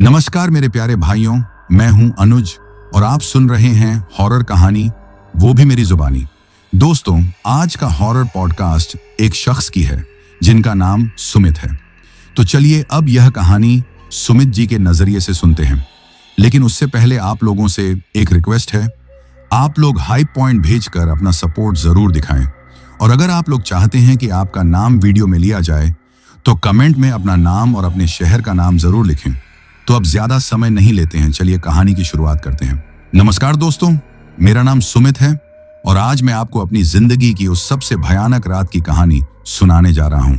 नमस्कार मेरे प्यारे भाइयों, मैं हूं अनुज और आप सुन रहे हैं हॉरर कहानी, वो भी मेरी जुबानी। दोस्तों, आज का हॉरर पॉडकास्ट एक शख्स की है जिनका नाम सुमित है। तो चलिए अब यह कहानी सुमित जी के नजरिए से सुनते हैं। लेकिन उससे पहले आप लोगों से एक रिक्वेस्ट है, आप लोग हाइप पॉइंट भेजकर अपना सपोर्ट जरूर दिखाएं। और अगर आप लोग चाहते हैं कि आपका नाम वीडियो में लिया जाए तो कमेंट में अपना नाम और अपने शहर का नाम जरूर लिखें। तो अब ज्यादा समय नहीं लेते हैं, चलिए कहानी की शुरुआत करते हैं। नमस्कार दोस्तों, मेरा नाम सुमित है और आज मैं आपको अपनी जिंदगी की उस सबसे भयानक रात की कहानी सुनाने जा रहा हूं।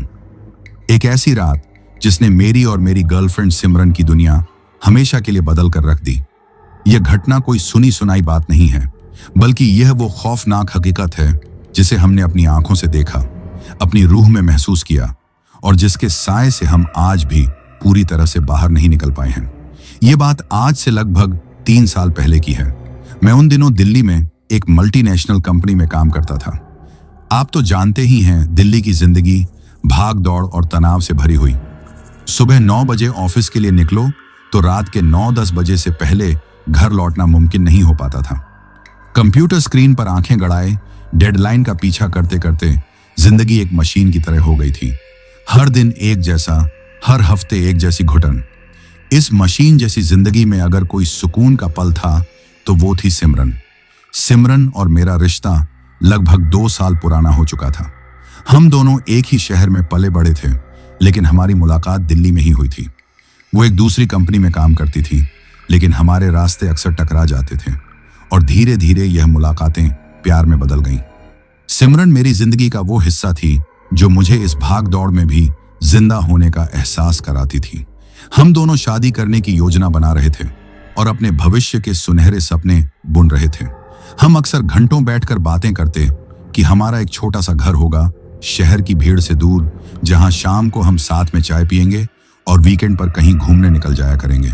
एक ऐसी रात जिसने मेरी और मेरी गर्लफ्रेंड सिमरन की दुनिया हमेशा के लिए बदल कर रख दी। यह घटना कोई सुनी सुनाई बात नहीं है, बल्कि यह वो खौफनाक हकीकत है जिसे हमने अपनी आंखों से देखा, अपनी रूह में महसूस किया और जिसके साए से हम आज भी पूरी तरह से बाहर नहीं निकल पाए हैं। ये बात आज से लगभग 3 साल पहले की है। मैं उन दिनों दिल्ली में एक मल्टीनेशनल कंपनी में काम करता था। आप तो जानते ही हैं, दिल्ली की जिंदगी भाग दौड़ और तनाव से भरी हुई। सुबह 9 बजे ऑफिस के लिए निकलो तो रात के 9-10 बजे से पहले घर लौटना मुमकिन नहीं हो पाता था। कंप्यूटर स्क्रीन पर आंखें गड़ाए डेडलाइन का पीछा करते करते जिंदगी एक मशीन की तरह हो गई थी। हर दिन एक जैसा, हर हफ्ते एक जैसी घुटन। इस मशीन जैसी जिंदगी में अगर कोई सुकून का पल था तो वो थी सिमरन। सिमरन और मेरा रिश्ता लगभग 2 साल पुराना हो चुका था। हम दोनों एक ही शहर में पले बड़े थे, लेकिन हमारी मुलाकात दिल्ली में ही हुई थी। वो एक दूसरी कंपनी में काम करती थी, लेकिन हमारे रास्ते अक्सर टकरा जाते थे और धीरे धीरे यह मुलाकातें प्यार में बदल गईं। सिमरन मेरी जिंदगी का वो हिस्सा थी जो मुझे इस भाग दौड़ में भी जिंदा होने का एहसास कराती थी। हम दोनों शादी करने की योजना बना रहे थे और अपने भविष्य के सुनहरे सपने बुन रहे थे। हम अक्सर घंटों बैठकर बातें करते कि हमारा एक छोटा सा घर होगा, शहर की भीड़ से दूर, जहां शाम को हम साथ में चाय पिएंगे और वीकेंड पर कहीं घूमने निकल जाया करेंगे।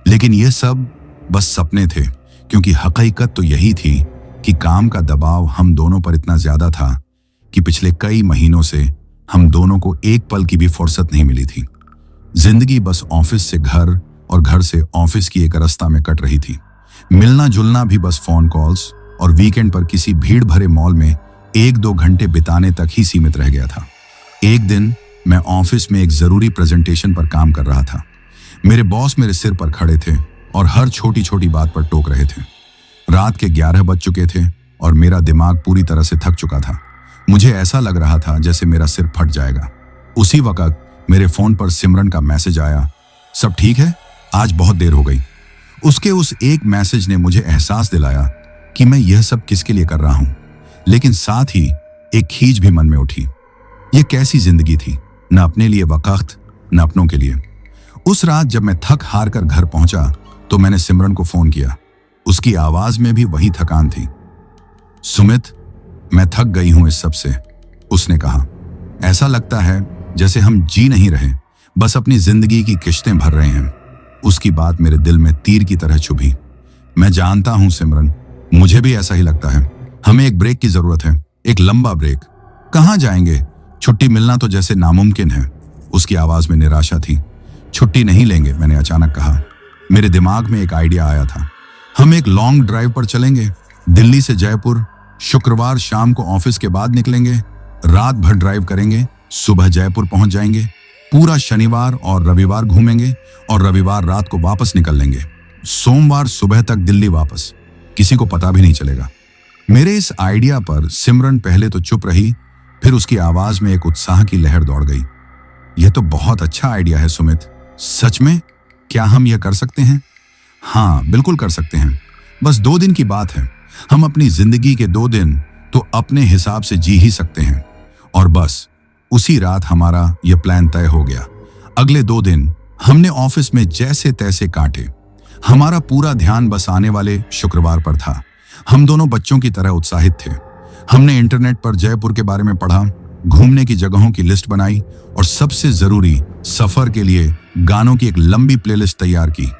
लेकिन यह सब बस सपने थे, क्योंकि हकीकत तो यही थी कि काम का दबाव हम दोनों पर इतना ज्यादा था कि पिछले कई महीनों से हम दोनों को एक पल की भी फुर्सत नहीं मिली थी। जिंदगी बस ऑफिस से घर और घर से ऑफिस की एक रास्ता में कट रही थी। मिलना जुलना भी बस फोन कॉल्स और वीकेंड पर किसी भीड़ भरे मॉल में 1-2 घंटे बिताने तक ही सीमित रह गया था। एक दिन मैं ऑफिस में एक जरूरी प्रेजेंटेशन पर काम कर रहा था। मेरे बॉस मेरे सिर पर खड़े थे और हर छोटी छोटी बात पर टोक रहे थे। रात के 11 बज चुके थे और मेरा दिमाग पूरी तरह से थक चुका था। मुझे ऐसा लग रहा था जैसे मेरा सिर फट जाएगा। उसी वक्त मेरे फोन पर सिमरन का मैसेज आया, सब ठीक है, आज बहुत देर हो गई। उसके उस एक मैसेज ने मुझे एहसास दिलाया कि मैं यह सब किसके लिए कर रहा हूं, लेकिन साथ ही एक खींच भी मन में उठी। यह कैसी जिंदगी थी, न अपने लिए वक्त, न अपनों के लिए। उस रात जब मैं थक हार कर घर पहुंचा तो मैंने सिमरन को फोन किया। उसकी आवाज में भी वही थकान थी। सुमित, मैं थक गई हूं इस सब से, उसने कहा। ऐसा लगता है जैसे हम जी नहीं रहे, बस अपनी जिंदगी की किश्तें भर रहे हैं। उसकी बात मेरे दिल में तीर की तरह चुभी। मैं जानता हूं सिमरन, मुझे भी ऐसा ही लगता है। हमें एक ब्रेक की जरूरत है, एक लंबा ब्रेक। कहां जाएंगे? छुट्टी मिलना तो जैसे नामुमकिन है। उसकी आवाज में निराशा थी। छुट्टी नहीं लेंगे, मैंने अचानक कहा। मेरे दिमाग में एक आइडिया आया था। हम एक लॉन्ग ड्राइव पर चलेंगे, दिल्ली से जयपुर। शुक्रवार शाम को ऑफिस के बाद निकलेंगे, रात भर ड्राइव करेंगे, सुबह जयपुर पहुंच जाएंगे, पूरा शनिवार और रविवार घूमेंगे और रविवार रात को वापस निकल लेंगे। सोमवार सुबह तक दिल्ली वापस, किसी को पता भी नहीं चलेगा। मेरे इस आइडिया पर सिमरन पहले तो चुप रही, फिर उसकी आवाज में एक उत्साह की लहर दौड़ गई। यह तो बहुत अच्छा आइडिया है सुमित, सच में? क्या हम यह कर सकते हैं? हाँ, बिल्कुल कर सकते हैं। बस 2 दिन की बात है। हम अपनी जिंदगी के 2 दिन तो अपने हिसाब से जी ही सकते हैं। और बस उसी रात हमारा यह प्लान तय हो गया। अगले 2 दिन हमने ऑफिस में जैसे तैसे काटे। हमारा पूरा ध्यान बस आने वाले शुक्रवार पर था। हम दोनों बच्चों की तरह उत्साहित थे। हमने इंटरनेट पर जयपुर के बारे में पढ़ा, घूमने की जगहों की लिस्ट बनाई और सबसे जरूरी, सफर के लिए गानों की एक लंबी प्लेलिस्ट तैयार की।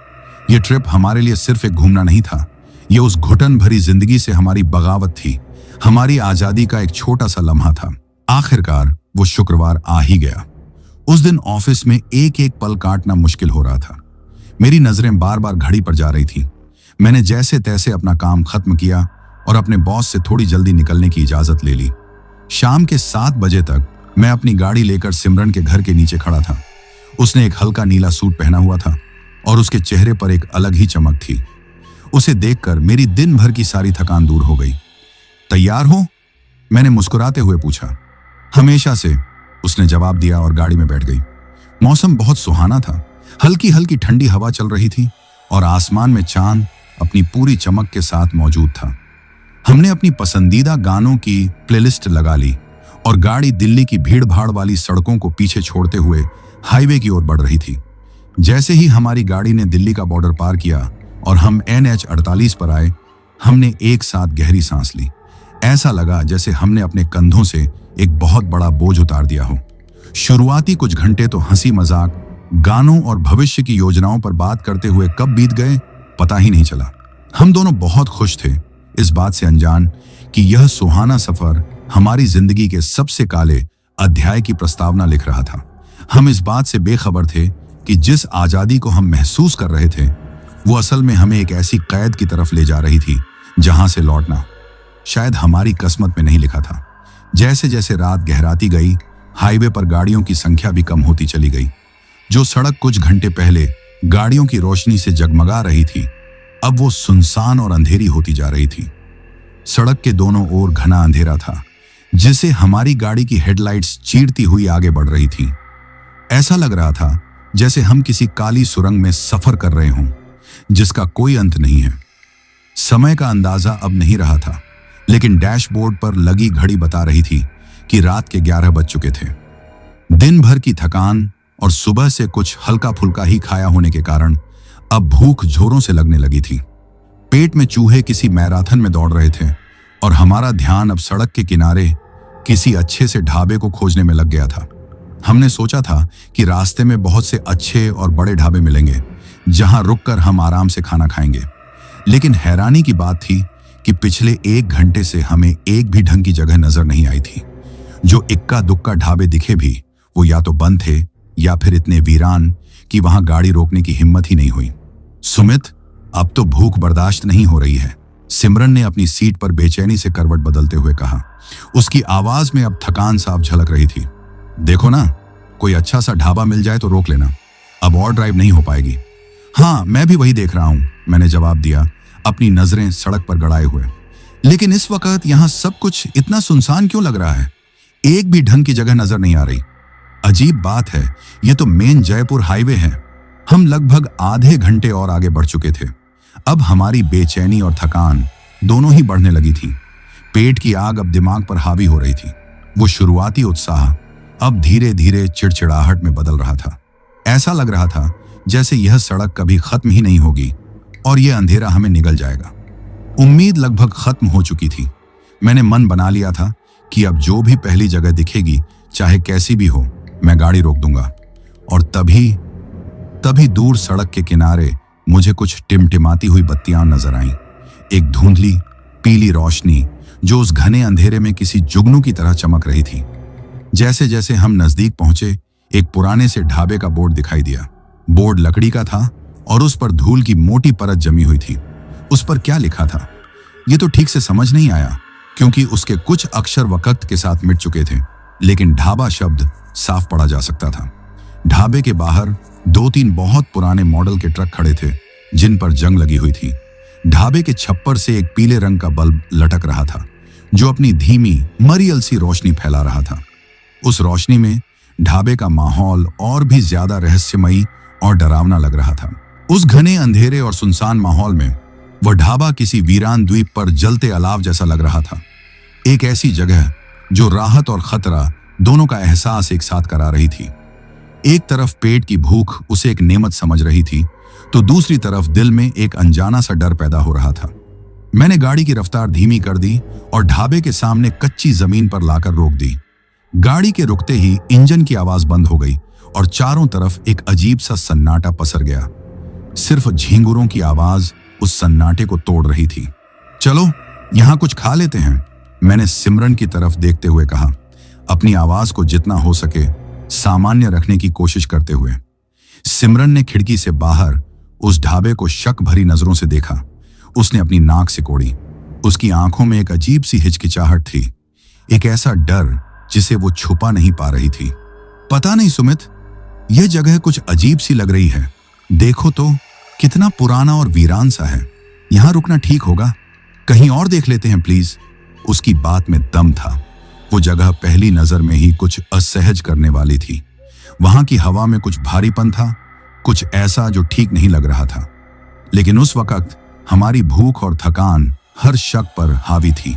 यह ट्रिप हमारे लिए सिर्फ एक घूमना नहीं था, यह उस घुटन भरी जिंदगी से हमारी बगावत थी, हमारी आजादी का एक छोटा सा लम्हा था। आखिरकार वो शुक्रवार आ ही गया। उस दिन ऑफिस में एक एक पल काटना मुश्किल हो रहा था। मेरी नजरें बार बार घड़ी पर जा रही थी। मैंने जैसे तैसे अपना काम खत्म किया और अपने बॉस से थोड़ी जल्दी निकलने की इजाजत ले ली। शाम के 7 बजे तक मैं अपनी गाड़ी लेकर सिमरन के घर के नीचे खड़ा था। उसने एक हल्का नीला सूट पहना हुआ था और उसके चेहरे पर एक अलग ही चमक थी। उसे देखकर मेरी दिन भर की सारी थकान दूर हो गई। तैयार हो? मैंने मुस्कुराते हुए पूछा। हमेशा से, उसने जवाब दिया और गाड़ी में बैठ गई। मौसम बहुत सुहाना था। हल्की हल्की ठंडी हवा चल रही थी और आसमान में चांद अपनी पूरी चमक के साथ मौजूद था। हमने अपनी पसंदीदा गानों की प्लेलिस्ट लगा ली और गाड़ी दिल्ली की भीड़ भाड़ वाली सड़कों को पीछे छोड़ते हुए हाईवे की ओर बढ़ रही थी। जैसे ही हमारी गाड़ी ने दिल्ली का बॉर्डर पार किया और हम NH 48 पर आए, हमने एक साथ गहरी सांस ली। ऐसा लगा जैसे हमने अपने कंधों से एक बहुत बड़ा बोझ उतार दिया हो। शुरुआती कुछ घंटे तो हंसी मजाक, गानों और भविष्य की योजनाओं पर बात करते हुए कब बीत गए पता ही नहीं चला। हम दोनों बहुत खुश थे, इस बात से अनजान कि यह सुहाना सफर हमारी जिंदगी के सबसे काले अध्याय की प्रस्तावना लिख रहा था। हम इस बात से बेखबर थे कि जिस आजादी को हम महसूस कर रहे थे वो असल में हमें एक ऐसी कैद की तरफ ले जा रही थी जहां से लौटना शायद हमारी किस्मत में नहीं लिखा था। जैसे जैसे रात गहराती गई, हाईवे पर गाड़ियों की संख्या भी कम होती चली गई। जो सड़क कुछ घंटे पहले गाड़ियों की रोशनी से जगमगा रही थी, अब वो सुनसान और अंधेरी होती जा रही थी। सड़क के दोनों ओर घना अंधेरा था, जिसे हमारी गाड़ी की हेडलाइट्स चीरती हुई आगे बढ़ रही थी। ऐसा लग रहा था जैसे हम किसी काली सुरंग में सफर कर रहे हों, जिसका कोई अंत नहीं है। समय का अंदाजा अब नहीं रहा था, लेकिन डैशबोर्ड पर लगी घड़ी बता रही थी कि रात के 11 बज चुके थे। दिन भर की थकान और सुबह से कुछ हल्का फुल्का ही खाया होने के कारण अब भूख जोरों से लगने लगी थी। पेट में चूहे किसी मैराथन में दौड़ रहे थे और हमारा ध्यान अब सड़क के किनारे किसी अच्छे से ढाबे को खोजने में लग गया था। हमने सोचा था कि रास्ते में बहुत से अच्छे और बड़े ढाबे मिलेंगे जहां रुककर हम आराम से खाना खाएंगे, लेकिन हैरानी की बात थी कि पिछले 1 घंटे से हमें एक भी ढंग की जगह नजर नहीं आई थी। जो इक्का दुक्का ढाबे दिखे भी वो या तो बंद थे या फिर इतने वीरान कि वहां गाड़ी रोकने की हिम्मत ही नहीं हुई। सुमित, अब तो भूख बर्दाश्त नहीं हो रही है, सिमरन ने अपनी सीट पर बेचैनी से करवट बदलते हुए कहा। उसकी आवाज में अब थकान साफ झलक रही थी। देखो ना, कोई अच्छा सा ढाबा मिल जाए तो रोक लेना, अब और ड्राइव नहीं हो पाएगी। हाँ, मैं भी वही देख रहा हूं, मैंने जवाब दिया, अपनी नजरें सड़क पर गड़ाए हुए। लेकिन इस वक्त यहां सब कुछ इतना सुनसान क्यों लग रहा है? एक भी ढंग की जगह नजर नहीं आ रही। अजीब बात है, ये तो मेन जयपुर हाईवे है। हम लगभग आधे घंटे और आगे बढ़ चुके थे। अब हमारी बेचैनी और थकान दोनों ही बढ़ने लगी थी। पेट की आग अब दिमाग पर हावी हो रही थी। वो शुरुआती उत्साह अब धीरे धीरे चिड़चिड़ाहट में बदल रहा था। ऐसा लग रहा था जैसे यह सड़क कभी खत्म ही नहीं होगी और यह अंधेरा हमें निगल जाएगा। उम्मीद लगभग खत्म हो चुकी थी। मैंने मन बना लिया था कि अब जो भी पहली जगह दिखेगी, चाहे कैसी भी हो, मैं गाड़ी रोक दूंगा। और तभी दूर सड़क के किनारे मुझे कुछ टिमटिमाती हुई बत्तियां नजर आईं। एक धुंधली पीली रोशनी जो उस घने अंधेरे में किसी जुगनू की तरह चमक रही थी। जैसे जैसे हम नजदीक पहुंचे, एक पुराने से ढाबे का बोर्ड दिखाई दिया। बोर्ड लकड़ी का था और उस पर धूल की मोटी परत जमी हुई थी। उस पर क्या लिखा था ये तो ठीक से समझ नहीं आया, क्योंकि उसके कुछ अक्षर वक्त के साथ मिट चुके थे, लेकिन ढाबा शब्द साफ पढ़ा जा सकता था। ढाबे के बाहर 2-3 बहुत पुराने मॉडल के ट्रक खड़े थे, जिन पर जंग लगी हुई थी। ढाबे के छप्पर से एक पीले रंग का बल्ब लटक रहा था, जो अपनी धीमी मरियल सी रोशनी फैला रहा था। उस रोशनी में ढाबे का माहौल और भी ज्यादा रहस्यमयी और डरावना लग रहा था। उस घने अंधेरे और सुनसान माहौल में वह ढाबा किसी वीरान द्वीप पर जलते अलाव जैसा लग रहा था। एक ऐसी जगह जो राहत और खतरा दोनों का एहसास एक साथ करा रही थी। एक तरफ पेट की भूख उसे एक नेमत समझ रही थी, तो दूसरी तरफ दिल में एक अनजाना सा डर पैदा हो रहा था। मैंने गाड़ी की रफ्तार धीमी कर दी और ढाबे के सामने कच्ची जमीन पर लाकर रोक दी। गाड़ी के रुकते ही इंजन की आवाज बंद हो गई और चारों तरफ एक अजीब सा सन्नाटा पसर गया। सिर्फ झींगुरों की आवाज उस सन्नाटे को तोड़ रही थी। चलो यहां कुछ खा लेते हैं, मैंने सिमरन की तरफ देखते हुए कहा, अपनी आवाज को जितना हो सके सामान्य रखने की कोशिश करते हुए। सिमरन ने खिड़की से बाहर उस ढाबे को शक भरी नजरों से देखा। उसने अपनी नाक सिकोड़ी। उसकी आंखों में एक अजीब सी हिचकिचाहट थी, एक ऐसा डर जिसे वो छुपा नहीं पा रही थी। पता नहीं सुमित, यह जगह कुछ अजीब सी लग रही है। देखो तो कितना पुराना और वीरान सा है। यहां रुकना ठीक होगा? कहीं और देख लेते हैं प्लीज। उसकी बात में दम था। वो जगह पहली नजर में ही कुछ असहज करने वाली थी। वहां की हवा में कुछ भारीपन था, कुछ ऐसा जो ठीक नहीं लग रहा था। लेकिन उस वक्त हमारी भूख और थकान हर शक पर हावी थी।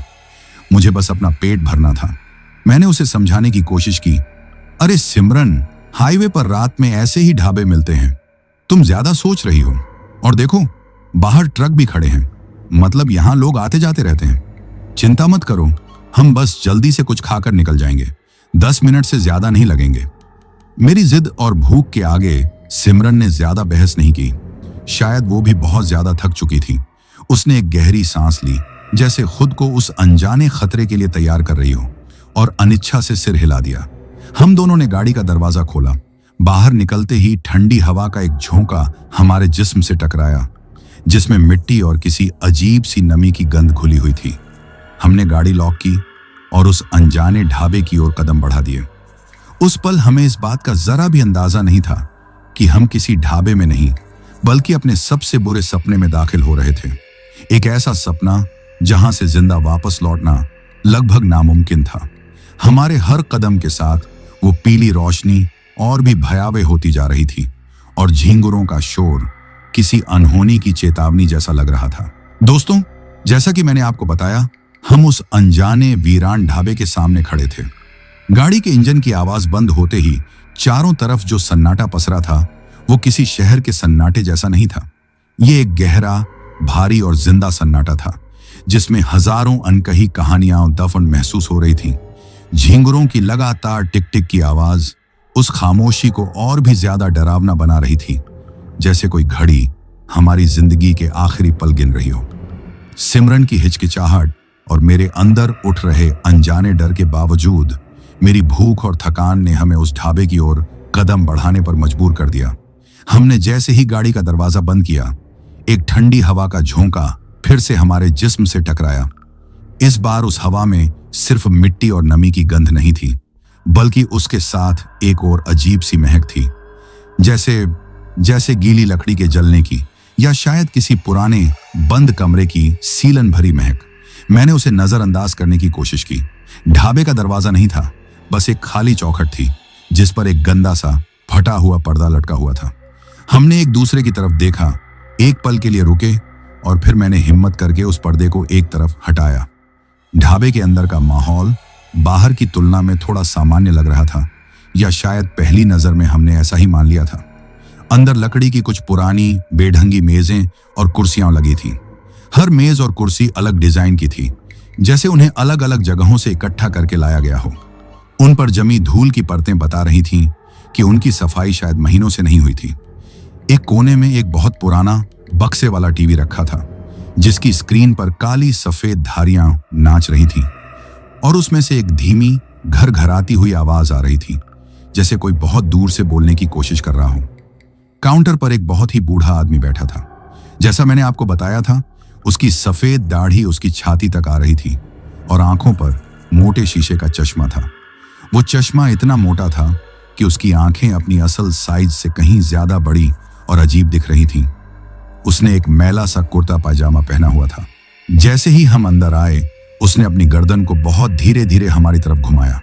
मुझे बस अपना पेट भरना था। मैंने उसे समझाने की कोशिश की, अरे सिमरन, हाईवे पर रात में ऐसे ही ढाबे मिलते हैं, तुम ज्यादा सोच रही हो। और देखो, बाहर ट्रक भी खड़े हैं, मतलब यहां लोग आते जाते रहते हैं। चिंता मत करो, हम बस जल्दी से कुछ खाकर निकल जाएंगे, 10 मिनट से ज्यादा नहीं लगेंगे। मेरी जिद और भूख के आगे सिमरन ने ज्यादा बहस नहीं की। शायद वो भी बहुत ज्यादा थक चुकी थी। उसने एक गहरी सांस ली, जैसे खुद को उस अनजाने खतरे के लिए तैयार कर रही हो, और अनिच्छा से सिर हिला दिया। हम दोनों ने गाड़ी का दरवाजा खोला। बाहर निकलते ही ठंडी हवा का एक झोंका हमारे जिस्म से टकराया, जिसमें मिट्टी और किसी अजीब सी नमी की गंध घुली हुई थी। हमने गाड़ी लॉक की और उस अनजाने ढाबे की ओर कदम बढ़ा दिए। उस पल हमें इस बात का जरा भी अंदाजा नहीं था कि हम किसी ढाबे में नहीं, बल्कि अपने सबसे बुरे सपने में दाखिल हो रहे थे। एक ऐसा सपना जहां से जिंदा वापस लौटना लगभग नामुमकिन था। हमारे हर कदम के साथ वो पीली रोशनी और भी भयावह होती जा रही थी, और झींगुरों का शोर किसी अनहोनी की चेतावनी जैसा लग रहा था। दोस्तों, जैसा कि मैंने आपको बताया, हम उस अनजाने वीरान ढाबे के सामने खड़े थे। गाड़ी के इंजन की आवाज बंद होते ही चारों तरफ जो सन्नाटा पसरा था, वो किसी शहर के सन्नाटे जैसा नहीं था। ये एक गहरा, भारी और जिंदा सन्नाटा था, जिसमें हजारों अनकही कहानियां दफन महसूस हो रही थीं। झींगुरों की लगातार टिक टिक की आवाज उस खामोशी को और भी ज्यादा डरावना बना रही थी, जैसे कोई घड़ी हमारी जिंदगी के आखिरी पल गिन रही हो। सिमरन की हिचकिचाहट और मेरे अंदर उठ रहे अनजाने डर के बावजूद मेरी भूख और थकान ने हमें उस ढाबे की ओर कदम बढ़ाने पर मजबूर कर दिया। हमने जैसे ही गाड़ी का दरवाजा बंद किया, एक ठंडी हवा का झोंका फिर से हमारे जिस्म से टकराया। इस बार उस हवा में सिर्फ मिट्टी और नमी की गंध नहीं थी, बल्कि उसके साथ एक और अजीब सी महक थी, जैसे गीली लकड़ी के जलने की, या शायद किसी पुराने बंद कमरे की सीलन भरी महक। मैंने उसे नजरअंदाज करने की कोशिश की। ढाबे का दरवाजा नहीं था, बस एक खाली चौखट थी, जिस पर एक गंदा सा फटा हुआ पर्दा लटका हुआ था। हमने एक दूसरे की तरफ देखा, एक पल के लिए रुके, और फिर मैंने हिम्मत करके उस पर्दे को एक तरफ हटाया। ढाबे के अंदर का माहौल बाहर की तुलना में थोड़ा सामान्य लग रहा था, या शायद पहली नजर में हमने ऐसा ही मान लिया था। अंदर लकड़ी की कुछ पुरानी बेढंगी मेजें और कुर्सियां लगी थीं। हर मेज और कुर्सी अलग डिजाइन की थी, जैसे उन्हें अलग अलग जगहों से इकट्ठा करके लाया गया हो। उन पर जमी धूल की परतें बता रही थीं कि उनकी सफाई शायद महीनों से नहीं हुई थी। एक कोने में एक बहुत पुराना बक्से वाला टीवी रखा था, जिसकी स्क्रीन पर काली सफेद धारियां नाच रही थीं, और उसमें से एक धीमी घर घराती हुई आवाज आ रही थी, जैसे कोई बहुत दूर से बोलने की कोशिश कर रहा हो। काउंटर पर एक बहुत ही बूढ़ा आदमी बैठा था। जैसा मैंने आपको बताया था, उसकी सफेद दाढ़ी उसकी छाती तक आ रही थी, और आंखों पर मोटे शीशे का चश्मा था। वो चश्मा इतना मोटा था कि उसकी आंखें अपनी असल साइज से कहीं ज्यादा बड़ी और अजीब दिख रही थीं। उसने एक मैला सा कुर्ता पायजामा पहना हुआ था। जैसे ही हम अंदर आए, उसने अपनी गर्दन को बहुत धीरे धीरे हमारी तरफ घुमाया।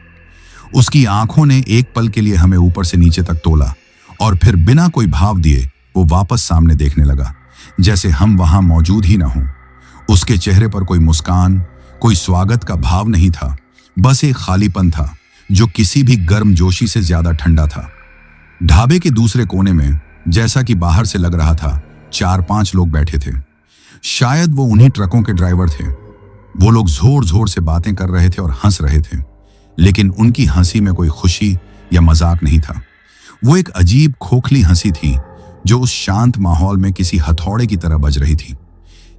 उसकी आंखों ने एक पल के लिए हमें ऊपर से नीचे तक तोला, और फिर बिना कोई भाव दिए वो वापस सामने देखने लगा, जैसे हम वहां मौजूद ही ना हों। उसके चेहरे पर कोई मुस्कान, कोई स्वागत का भाव नहीं था, बस एक खालीपन था जो किसी भी गर्मजोशी से ज्यादा ठंडा था। ढाबे के दूसरे कोने में, जैसा कि बाहर से लग रहा था, 4-5 लोग बैठे थे। शायद वो उन्हीं ट्रकों के ड्राइवर थे। वो लोग जोर जोर से बातें कर रहे थे और हंस रहे थे, लेकिन उनकी हंसी में कोई खुशी या मजाक नहीं था। वो एक अजीब खोखली हंसी थी, जो उस शांत माहौल में किसी हथौड़े की तरह बज रही थी।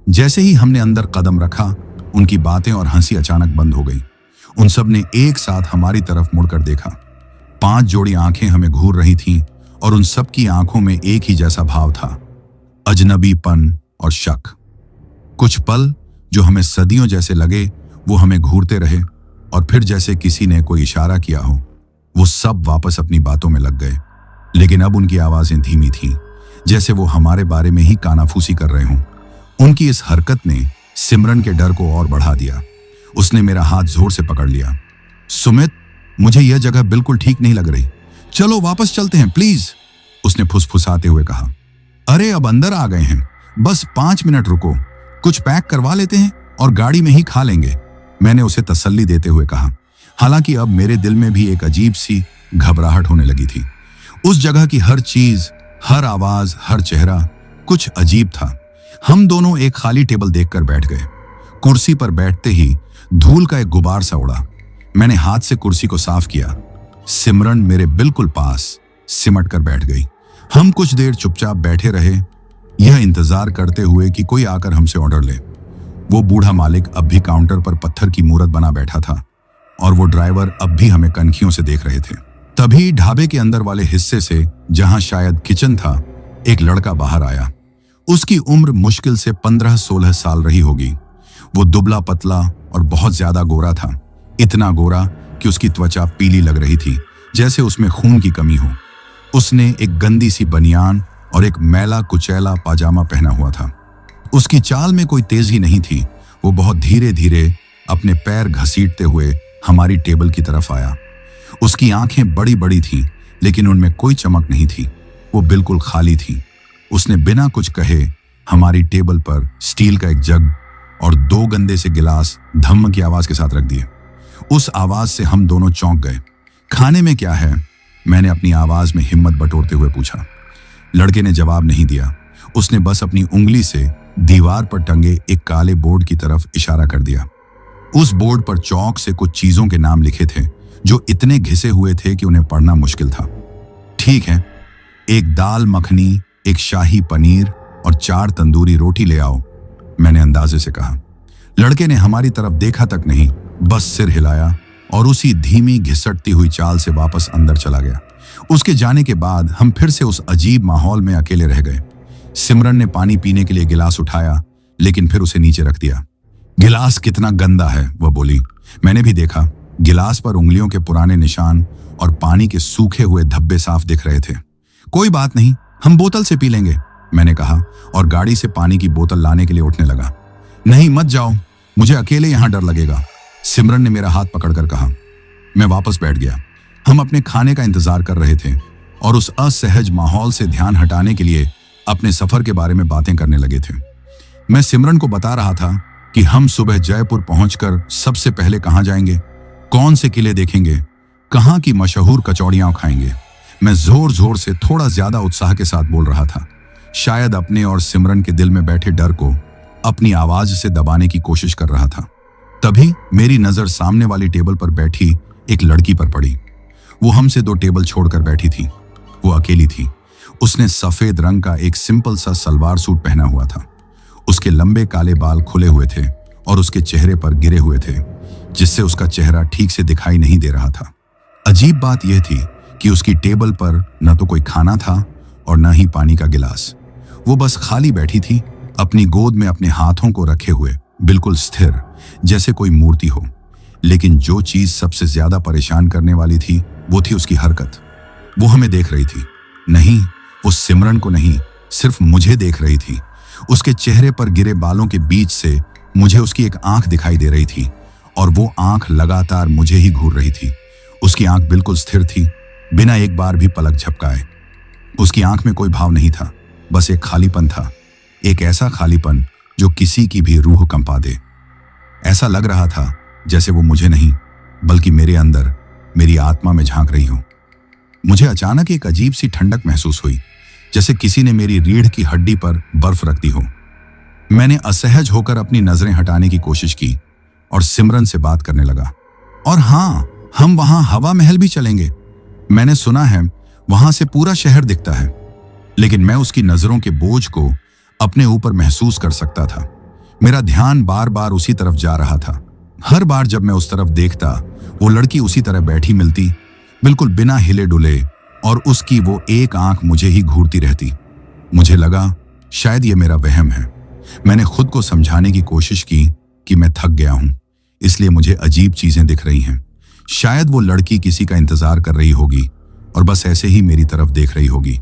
जैसे ही हमने अंदर कदम रखा, उनकी बातें और हंसी अचानक बंद हो गई। उन सब ने एक साथ हमारी तरफ मुड़कर देखा। 5 जोड़ी आंखें हमें घूर रही थीं, और उन सब की आंखों में एक ही जैसा भाव था, अजनबीपन और शक। कुछ पल जो हमें सदियों जैसे लगे वो हमें घूरते रहे, और फिर जैसे किसी ने कोई इशारा किया हो वो सब वापस अपनी बातों में लग गए। लेकिन अब उनकी आवाजें धीमी थीं, जैसे वो हमारे बारे में ही कानाफूसी कर रहे हों। उनकी इस हरकत ने सिमरन के डर को और बढ़ा दिया। उसने मेरा हाथ जोर से पकड़ लिया। सुमित, मुझे यह जगह बिल्कुल ठीक नहीं लग रही, चलो वापस चलते हैं प्लीज, उसने फुसफुसाते हुए कहा। अरे अब अंदर आ गए हैं, बस 5 मिनट रुको, कुछ पैक करवा लेते हैं और गाड़ी में ही खा लेंगे, मैंने उसे तसल्ली देते हुए कहा। हालांकि अब मेरे दिल में भी एक अजीब सी घबराहट होने लगी थी। उस जगह की हर चीज, हर आवाज, हर चेहरा कुछ अजीब था। हम दोनों एक खाली टेबल देखकर बैठ गए। कुर्सी पर बैठते ही धूल का एक गुबार सा उड़ा। मैंने हाथ से कुर्सी को साफ किया। सिमरन मेरे बिल्कुल पास सिमट कर बैठ गई। हम कुछ देर चुपचाप बैठे रहे, यह इंतजार करते हुए कि कोई आकर हमसे ऑर्डर ले। वो बूढ़ा मालिक अब भी काउंटर पर पत्थर की मूरत बना बैठा था, और वो ड्राइवर अब भी हमें कनखियों से देख रहे थे। तभी ढाबे के अंदर वाले हिस्से से, जहां शायद किचन था, एक लड़का बाहर आया। उसकी उम्र मुश्किल से 15-16 साल रही होगी। वो दुबला पतला और बहुत ज्यादा गोरा था, इतना गोरा कि उसकी त्वचा पीली लग रही थी, जैसे उसमें खून की कमी हो। उसने एक गंदी सी बनियान और एक मैला कुचैला पाजामा पहना हुआ था। उसकी चाल में कोई तेजी नहीं थी। वो बहुत धीरे धीरे अपने पैर घसीटते हुए हमारी टेबल की तरफ आया। उसकी आंखें बड़ी बड़ी थीं, लेकिन उनमें कोई चमक नहीं थी। वो बिल्कुल खाली थी। उसने बिना कुछ कहे हमारी टेबल पर स्टील का एक जग और 2 गंदे से गिलास धम्म की आवाज के साथ रख दिए। उस आवाज से हम दोनों चौंक गए। खाने में क्या है? मैंने अपनी आवाज में हिम्मत बटोरते हुए पूछा। लड़के ने जवाब नहीं दिया। उसने बस अपनी उंगली से दीवार पर टंगे एक काले बोर्ड की तरफ इशारा कर दिया। उस बोर्ड पर चौक से कुछ चीजों के नाम लिखे थे जो इतने घिसे हुए थे कि उन्हें पढ़ना मुश्किल था। ठीक है, एक दाल मखनी, एक शाही पनीर और 4 तंदूरी रोटी ले आओ, मैंने अंदाजे से कहा। लड़के ने हमारी तरफ देखा तक नहीं, बस सिर हिलाया और उसी धीमी घिसटती हुई चाल से वापस अंदर चला गया। उसके जाने के बाद हम फिर से उस अजीब माहौल में अकेले रह गए। सिमरन ने पानी पीने के लिए गिलास उठाया, लेकिन फिर उसे नीचे रख दिया। गिलास कितना गंदा है, वह बोली। मैंने भी देखा। गिलास पर उंगलियों के पुराने निशान और पानी के सूखे हुए धब्बे साफ दिख रहे थे। कोई बात नहीं, हम बोतल से पी लेंगे, मैंने कहा, और गाड़ी से पानी की बोतल लाने के लिए उठने लगा। नहीं, मत जाओ, मुझे अकेले यहां डर लगेगा, सिमरन ने मेरा हाथ पकड़कर कहा। मैं वापस बैठ गया। हम अपने खाने का इंतजार कर रहे थे और उस असहज माहौल से ध्यान हटाने के लिए अपने सफर के बारे में बातें करने लगे थे। मैं सिमरन को बता रहा था कि हम सुबह जयपुर पहुंचकर सबसे पहले कहां जाएंगे, कौन से किले देखेंगे, कहां की मशहूर कचौड़ियां खाएंगे। मैं जोर जोर से थोड़ा ज्यादा उत्साह के साथ बोल रहा था, शायद अपने और सिमरन के दिल में बैठे डर को अपनी आवाज से दबाने की कोशिश कर रहा था। तभी मेरी नजर सामने वाली टेबल पर बैठी एक लड़की पर पड़ी। वो हमसे 2 टेबल छोड़कर बैठी थी। वो अकेली थी। उसने सफेद रंग का एक सिंपल सा सलवार सूट पहना हुआ था। उसके लंबे काले बाल खुले हुए थे और उसके चेहरे पर गिरे हुए थे, जिससे उसका चेहरा ठीक से दिखाई नहीं दे रहा था। अजीब बात यह थी कि उसकी टेबल पर न तो कोई खाना था और न ही पानी का गिलास। वो बस खाली बैठी थी, अपनी गोद में अपने हाथों को रखे हुए, बिल्कुल स्थिर, जैसे कोई मूर्ति हो। लेकिन जो चीज सबसे ज्यादा परेशान करने वाली थी वो थी उसकी हरकत। वो हमें देख रही थी। नहीं, वो सिमरन को नहीं, सिर्फ मुझे देख रही थी। उसके चेहरे पर गिरे बालों के बीच से मुझे उसकी एक आंख दिखाई दे रही थी, और वो आंख लगातार मुझे ही घूर रही थी। उसकी आंख बिल्कुल स्थिर थी, बिना एक बार भी पलक झपकाए। उसकी आंख में कोई भाव नहीं था, बस एक खालीपन था। एक ऐसा खालीपन जो किसी की भी रूह कंपा दे। ऐसा लग रहा था जैसे वो मुझे नहीं, बल्कि मेरे अंदर, मेरी आत्मा में झांक रही हो। मुझे अचानक एक अजीब सी ठंडक महसूस हुई, जैसे किसी ने मेरी रीढ़ की हड्डी पर बर्फ रख दी हो। मैंने असहज होकर अपनी नजरें हटाने की कोशिश की और सिमरन से बात करने लगा। और हाँ, हम वहां हवा महल भी चलेंगे। मैंने सुना है वहां से पूरा शहर दिखता है। लेकिन मैं उसकी नजरों के बोझ को अपने ऊपर महसूस कर सकता था। मेरा ध्यान बार बार उसी तरफ जा रहा था। हर बार जब मैं उस तरफ देखता, वो लड़की उसी तरह बैठी मिलती, बिल्कुल बिना हिले डुले, और उसकी वो एक आंख मुझे ही घूरती रहती। मुझे लगा शायद ये मेरा वहम है। मैंने खुद को समझाने की कोशिश की कि मैं थक गया हूं, इसलिए मुझे अजीब चीजें दिख रही हैं। शायद वो लड़की किसी का इंतजार कर रही होगी और बस ऐसे ही मेरी तरफ देख रही होगी।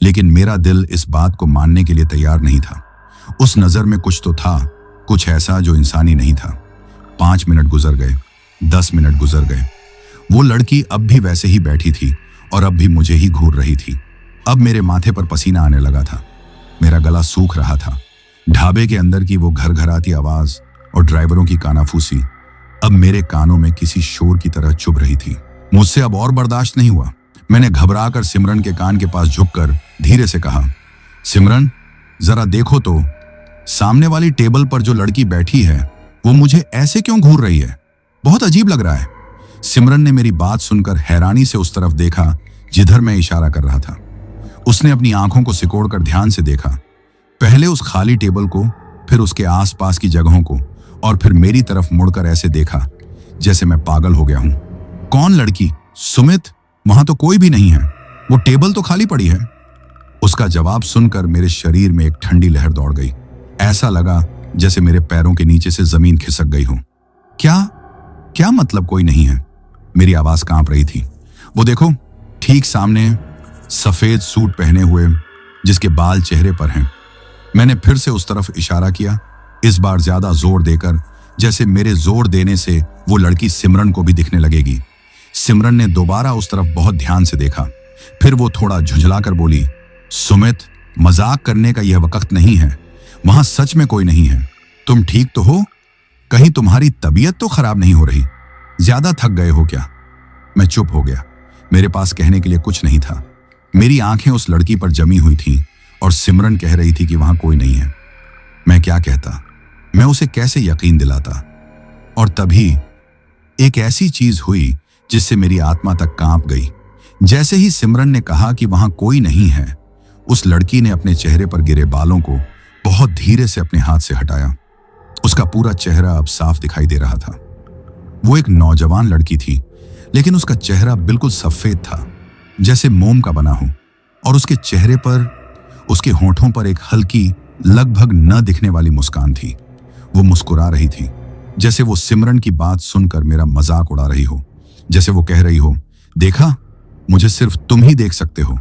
लेकिन मेरा दिल इस बात को मानने के लिए तैयार नहीं था। उस नजर में कुछ तो था, कुछ ऐसा जो इंसानी नहीं था। 5 मिनट गुजर गए, 10 मिनट गुजर गए। वो लड़की अब भी वैसे ही बैठी थी और अब भी मुझे ही घूर रही थी। अब मेरे माथे पर पसीना आने लगा था, मेरा गला सूख रहा था। ढाबे के अंदर की वो घरघराती आवाज और ड्राइवरों की कानाफूसी अब मेरे कानों में किसी शोर की तरह चुभ रही थी। मुझसे अब और बर्दाश्त नहीं हुआ। मैंने घबराकर सिमरन के कान के पास झुककर धीरे से कहा, सिमरन जरा देखो तो, सामने वाली टेबल पर जो लड़की बैठी है वो मुझे ऐसे क्यों घूर रही है? बहुत अजीब लग रहा है। सिमरन ने मेरी बात सुनकर हैरानी से उस तरफ देखा जिधर मैं इशारा कर रहा था। उसने अपनी आंखों को सिकोड़कर ध्यान से देखा, पहले उस खाली टेबल को, फिर उसके आसपास की जगहों को, और फिर मेरी तरफ मुड़कर ऐसे देखा जैसे मैं पागल हो गया हूं। कौन लड़की? सुमित, वहां तो कोई भी नहीं है, वो टेबल तो खाली पड़ी है। उसका जवाब सुनकर मेरे शरीर में एक ठंडी लहर दौड़ गई। ऐसा लगा जैसे मेरे पैरों के नीचे से जमीन खिसक गई हो। क्या मतलब कोई नहीं है? मेरी आवाज कांप रही थी। वो देखो, ठीक सामने, सफेद सूट पहने हुए, जिसके बाल चेहरे पर हैं। मैंने फिर से उस तरफ इशारा किया, इस बार ज्यादा जोर देकर, जैसे मेरे जोर देने से वो लड़की सिमरन को भी दिखने लगेगी। सिमरन ने दोबारा उस तरफ बहुत ध्यान से देखा, फिर वो थोड़ा झुंझलाकर बोली, सुमित, मजाक करने का यह वक्त नहीं है, वहां सच में कोई नहीं है। तुम ठीक तो हो? कहीं तुम्हारी तबीयत तो खराब नहीं हो रही? ज्यादा थक गए हो क्या? मैं चुप हो गया। मेरे पास कहने के लिए कुछ नहीं था। मेरी आंखें उस लड़की पर जमी हुई थीं और सिमरन कह रही थी कि वहां कोई नहीं है। मैं क्या कहता? मैं उसे कैसे यकीन दिलाता? और तभी एक ऐसी चीज हुई जिससे मेरी आत्मा तक कांप गई। जैसे ही सिमरन ने कहा कि वहां कोई नहीं है, उस लड़की ने अपने चेहरे पर गिरे बालों को बहुत धीरे से अपने हाथ से हटाया। उसका पूरा चेहरा अब साफ दिखाई दे रहा था। वो एक नौजवान लड़की थी, लेकिन उसका चेहरा बिल्कुल सफेद था, जैसे मोम का बना हो, और उसके चेहरे पर, उसके होंठों पर एक हल्की, लगभग न दिखने वाली मुस्कान थी। वो मुस्कुरा रही थी, जैसे वो सिमरन की बात सुनकर मेरा मजाक उड़ा रही हो, जैसे वो कह रही हो, देखा, मुझे सिर्फ तुम ही देख सकते हो।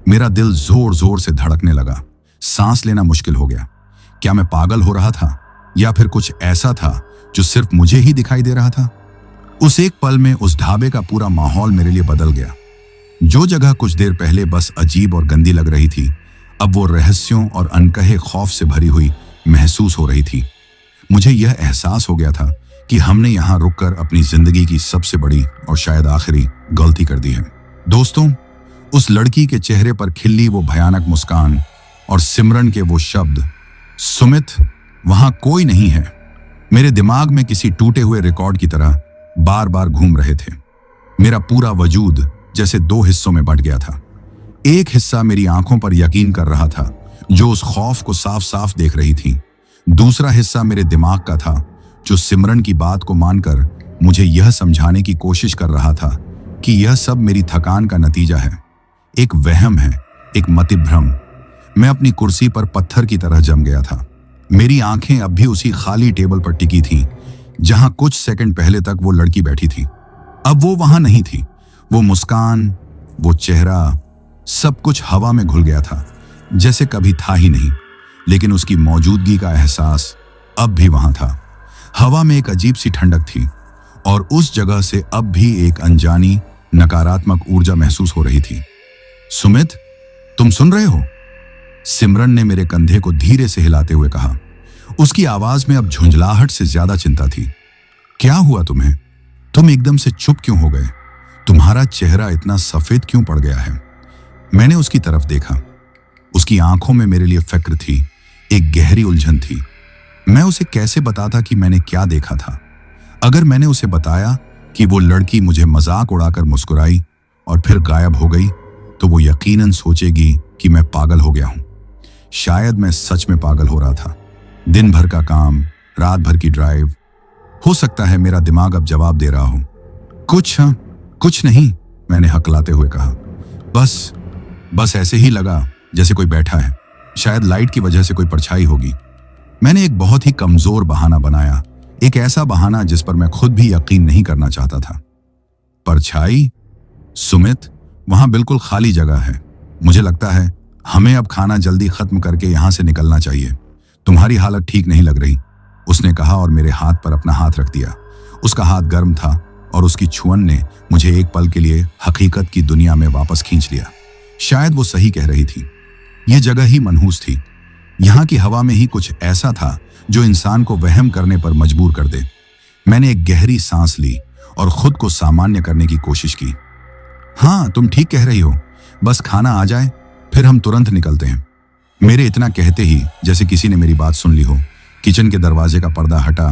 मेरा दिल जोर जोर से धड़कने लगा, सांस लेना मुश्किल हो गया। क्या मैं पागल हो रहा था, या फिर कुछ ऐसा था जो सिर्फ मुझे ही दिखाई दे रहा था? उस एक पल में उस ढाबे का पूरा माहौल मेरे लिए बदल गया। जो जगह कुछ देर पहले बस अजीब और गंदी लग रही थी, अब वो रहस्यों और अनकहे खौफ से भरी हुई महसूस हो रही थी। मुझे यह एहसास हो गया था कि हमने यहां रुककर अपनी जिंदगी की सबसे बड़ी और शायद आखिरी गलती कर दी है। दोस्तों, उस लड़की के चेहरे पर खिली वो भयानक मुस्कान और सिमरन के वो शब्द, सुमित, वहां कोई नहीं है, मेरे दिमाग में किसी टूटे हुए रिकॉर्ड की तरह बार बार घूम रहे थे। मेरा पूरा वजूद जैसे 2 हिस्सों में बंट गया था। एक हिस्सा मेरी आंखों पर यकीन कर रहा था, जो उस खौफ को साफ साफ देख रही थी। दूसरा हिस्सा मेरे दिमाग का था, जो सिमरन की बात को मानकर मुझे यह समझाने की कोशिश कर रहा था कि यह सब मेरी थकान का नतीजा है, एक वहम है, एक मतिभ्रम। मैं अपनी कुर्सी पर पत्थर की तरह जम गया था। मेरी आंखें अब भी उसी खाली टेबल पर टिकी थीं, जहां कुछ सेकंड पहले तक वो लड़की बैठी थी। अब वो वहां नहीं थी। वो मुस्कान, वो चेहरा, सब कुछ हवा में घुल गया था, जैसे कभी था ही नहीं। लेकिन उसकी मौजूदगी का एहसास अब भी वहां था। हवा में एक अजीब सी ठंडक थी, और उस जगह से अब भी एक अनजानी, नकारात्मक ऊर्जा महसूस हो रही थी। सुमित, तुम सुन रहे हो? सिमरन ने मेरे कंधे को धीरे से हिलाते हुए कहा। उसकी आवाज में अब झुंझलाहट से ज्यादा चिंता थी। क्या हुआ तुम्हें? तुम एकदम से चुप क्यों हो गए? तुम्हारा चेहरा इतना सफेद क्यों पड़ गया है? मैंने उसकी तरफ देखा। उसकी आंखों में मेरे लिए फिक्र थी, एक गहरी उलझन थी। मैं उसे कैसे बताता कि मैंने क्या देखा था? अगर मैंने उसे बताया कि वो लड़की मुझे मजाक उड़ाकर मुस्कुराई और फिर गायब हो गई, तो वो यकीनन सोचेगी कि मैं पागल हो गया हूं। शायद मैं सच में पागल हो रहा था। दिन भर का काम, रात भर की ड्राइव, हो सकता है मेरा दिमाग अब जवाब दे रहा हो। कुछ नहीं, मैंने हकलाते हुए कहा। बस ऐसे ही लगा जैसे कोई बैठा है, शायद लाइट की वजह से कोई परछाई होगी। मैंने एक बहुत ही कमजोर बहाना बनाया, एक ऐसा बहाना जिस पर मैं खुद भी यकीन नहीं करना चाहता था। परछाई? सुमित, वहां बिल्कुल खाली जगह है। मुझे लगता है हमें अब खाना जल्दी खत्म करके यहां से निकलना चाहिए। तुम्हारी हालत ठीक नहीं लग रही, उसने कहा और मेरे हाथ पर अपना हाथ रख दिया। उसका हाथ गर्म था और उसकी छुअन ने मुझे एक पल के लिए हकीकत की दुनिया में वापस खींच लिया। शायद वो सही कह रही थी। यह जगह ही मनहूस थी। यहाँ की हवा में ही कुछ ऐसा था जो इंसान को वहम करने पर मजबूर कर दे। मैंने एक गहरी सांस ली और खुद को सामान्य करने की कोशिश की। हाँ, तुम ठीक कह रही हो, बस खाना आ जाए फिर हम तुरंत निकलते हैं। मेरे इतना कहते ही जैसे किसी ने मेरी बात सुन ली हो, किचन के दरवाजे का पर्दा हटा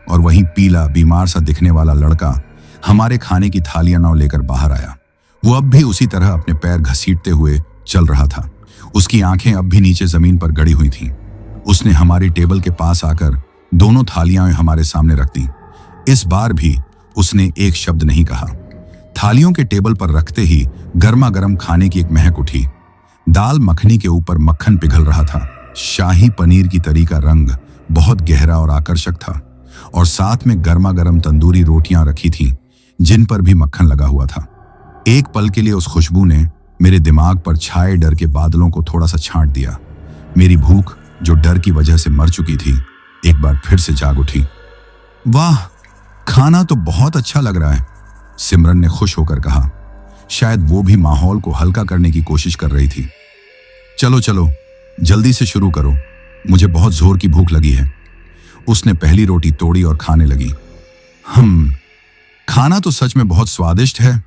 और वहीं पीला बीमार सा दिखने वाला लड़का हमारे खाने की थालियां नाव लेकर बाहर आया। वो अब भी उसी तरह अपने पैर घसीटते हुए चल रहा था। उसकी आंखें अब भी नीचे जमीन पर गड़ी हुई थीं। उसने हमारी टेबल के पास आकर दोनों थालियां हमारे सामने रख दी। इस बार भी उसने एक शब्द नहीं कहा। थालियों के टेबल पर रखते ही गर्मा गर्म खाने की एक महक उठी। दाल मखनी के ऊपर मक्खन पिघल रहा था। शाही पनीर की तरी का रंग बहुत गहरा और आकर्षक था और साथ में गर्मा गर्म तंदूरी रोटियां रखी थीं जिन पर भी मक्खन लगा हुआ था। एक पल के लिए उस खुशबू ने मेरे दिमाग पर छाए डर के बादलों को थोड़ा सा छांट दिया। मेरी भूख जो डर की वजह से मर चुकी थी एक बार फिर से जाग उठी। वाह, खाना तो बहुत अच्छा लग रहा है, सिमरन ने खुश होकर कहा। शायद वो भी माहौल को हल्का करने की कोशिश कर रही थी। चलो चलो जल्दी से शुरू करो, मुझे बहुत जोर की भूख लगी है। उसने पहली रोटी तोड़ी और खाने लगी। खाना तो सच में बहुत स्वादिष्ट है,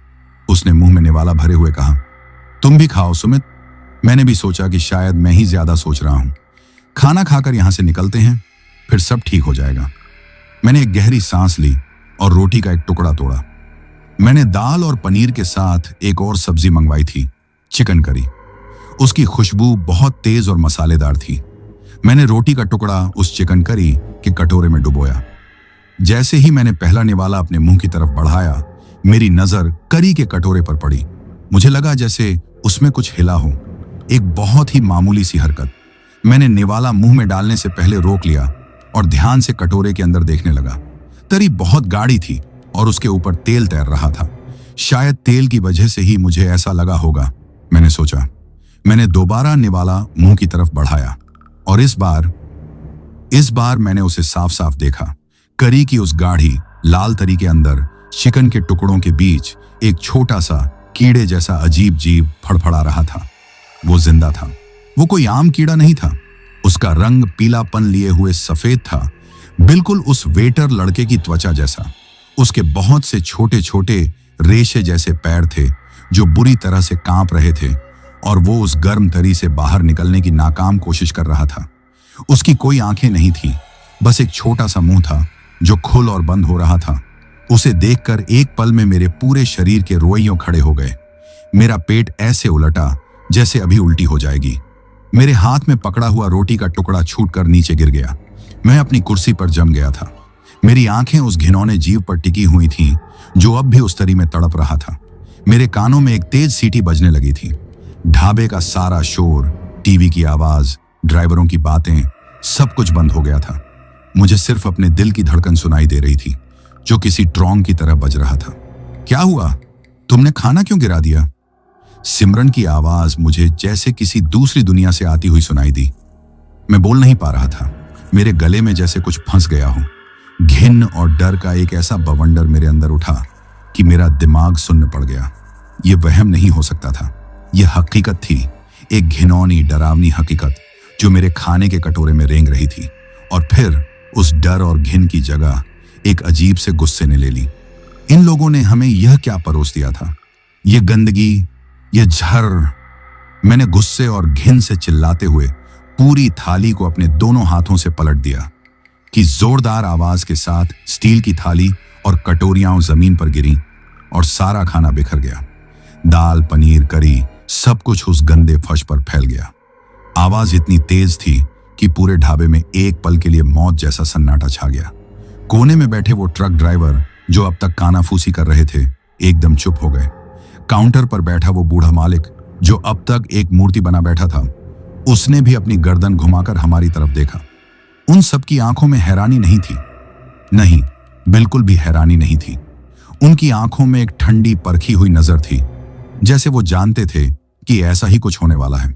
उसने मुंह में निवाला भरे हुए कहा। तुम भी खाओ सुमित। मैंने भी सोचा कि शायद मैं ही ज्यादा सोच रहा हूं। खाना खाकर यहां से निकलते हैं, फिर सब ठीक हो जाएगा। मैंने एक गहरी सांस ली और रोटी का एक टुकड़ा तोड़ा। मैंने दाल और पनीर के साथ एक और सब्जी मंगवाई थी, चिकन करी। उसकी खुशबू बहुत तेज और मसालेदार थी। मैंने रोटी का टुकड़ा उस चिकन करी के कटोरे में डुबोया। जैसे ही मैंने पहला निवाला अपने मुंह की तरफ बढ़ाया, मेरी नजर करी के कटोरे पर पड़ी। मुझे लगा जैसे उसमें कुछ हिला हो, एक बहुत ही मामूली सी हरकत। मैंने निवाला मुंह में डालने से पहले रोक लिया और ध्यान से कटोरे के अंदर देखने लगा। तरी बहुत गाढ़ी थी और उसके ऊपर तेल तैर रहा था। शायद तेल की वजह से ही मुझे ऐसा लगा होगा, मैंने सोचा। मैंने दोबारा निवाला मुंह की तरफ बढ़ाया और इस बार मैंने उसे साफ साफ देखा। करी की उस गाढ़ी लाल तरी के अंदर चिकन के टुकड़ों के बीच एक छोटा सा कीड़े जैसा अजीब जीव फड़फड़ा रहा था। वो जिंदा था। वो कोई आम कीड़ा नहीं था। उसका रंग पीलापन लिए हुए सफेद था, बिल्कुल उस वेटर लड़के की त्वचा जैसा। उसके बहुत से छोटे छोटे रेशे जैसे पैर थे जो बुरी तरह से कांप रहे थे और वो उस गर्म तरी से बाहर निकलने की नाकाम कोशिश कर रहा था। उसकी कोई आंखें नहीं थी, बस एक छोटा सा मुंह था जो खुल और बंद हो रहा था। उसे देखकर एक पल में मेरे पूरे शरीर के रोइयों खड़े हो गए। मेरा पेट ऐसे उलटा जैसे अभी उल्टी हो जाएगी। मेरे हाथ में पकड़ा हुआ रोटी का टुकड़ा छूटकर नीचे गिर गया। मैं अपनी कुर्सी पर जम गया था। मेरी आंखें उस घिनौने जीव पर टिकी हुई थीं जो अब भी उस तरी में तड़प रहा था। मेरे कानों में एक तेज सीटी बजने लगी थी। ढाबे का सारा शोर, टीवी की आवाज, ड्राइवरों की बातें, सब कुछ बंद हो गया था। मुझे सिर्फ अपने दिल की धड़कन सुनाई दे रही थी जो किसी ट्रॉन्ग की तरह बज रहा था। क्या हुआ? तुमने खाना क्यों गिरा दिया? सिमरन की आवाज मुझे जैसे किसी दूसरी दुनिया से आती हुई सुनाई दी। मैं बोल नहीं पा रहा था। मेरे गले में जैसे कुछ फंस गया हो। घिन और डर का एक ऐसा बवंडर मेरे अंदर उठा कि मेरा दिमाग सुन्न पड़ गया। यह वहम नहीं हो सकता था, यह हकीकत थी, एक घिनौनी डरावनी हकीकत जो मेरे खाने के कटोरे में रेंग रही थी। और फिर उस डर और घिन की जगह एक अजीब से गुस्से ने ले ली। इन लोगों ने हमें यह क्या परोस दिया था? यह गंदगी, यह जहर। मैंने गुस्से और घिन से चिल्लाते हुए पूरी थाली को अपने दोनों हाथों से पलट दिया कि जोरदार आवाज के साथ स्टील की थाली और कटोरियां जमीन पर गिरी और सारा खाना बिखर गया। दाल, पनीर, करी, सब कुछ उस गंदे फर्श पर फैल गया। आवाज इतनी तेज थी कि पूरे ढाबे में एक पल के लिए मौत जैसा सन्नाटा छा गया। कोने में बैठे वो ट्रक ड्राइवर जो अब तक कानाफूसी कर रहे थे, एकदम चुप हो गए। काउंटर पर बैठा वो बूढ़ा मालिक जो अब तक एक मूर्ति बना बैठा था, उसने भी अपनी गर्दन घुमाकर हमारी तरफ देखा। उन सबकी आंखों में हैरानी नहीं थी, नहीं, बिल्कुल भी हैरानी नहीं थी। उनकी आंखों में एक ठंडी परखी हुई नजर थी, जैसे वो जानते थे कि ऐसा ही कुछ होने वाला है,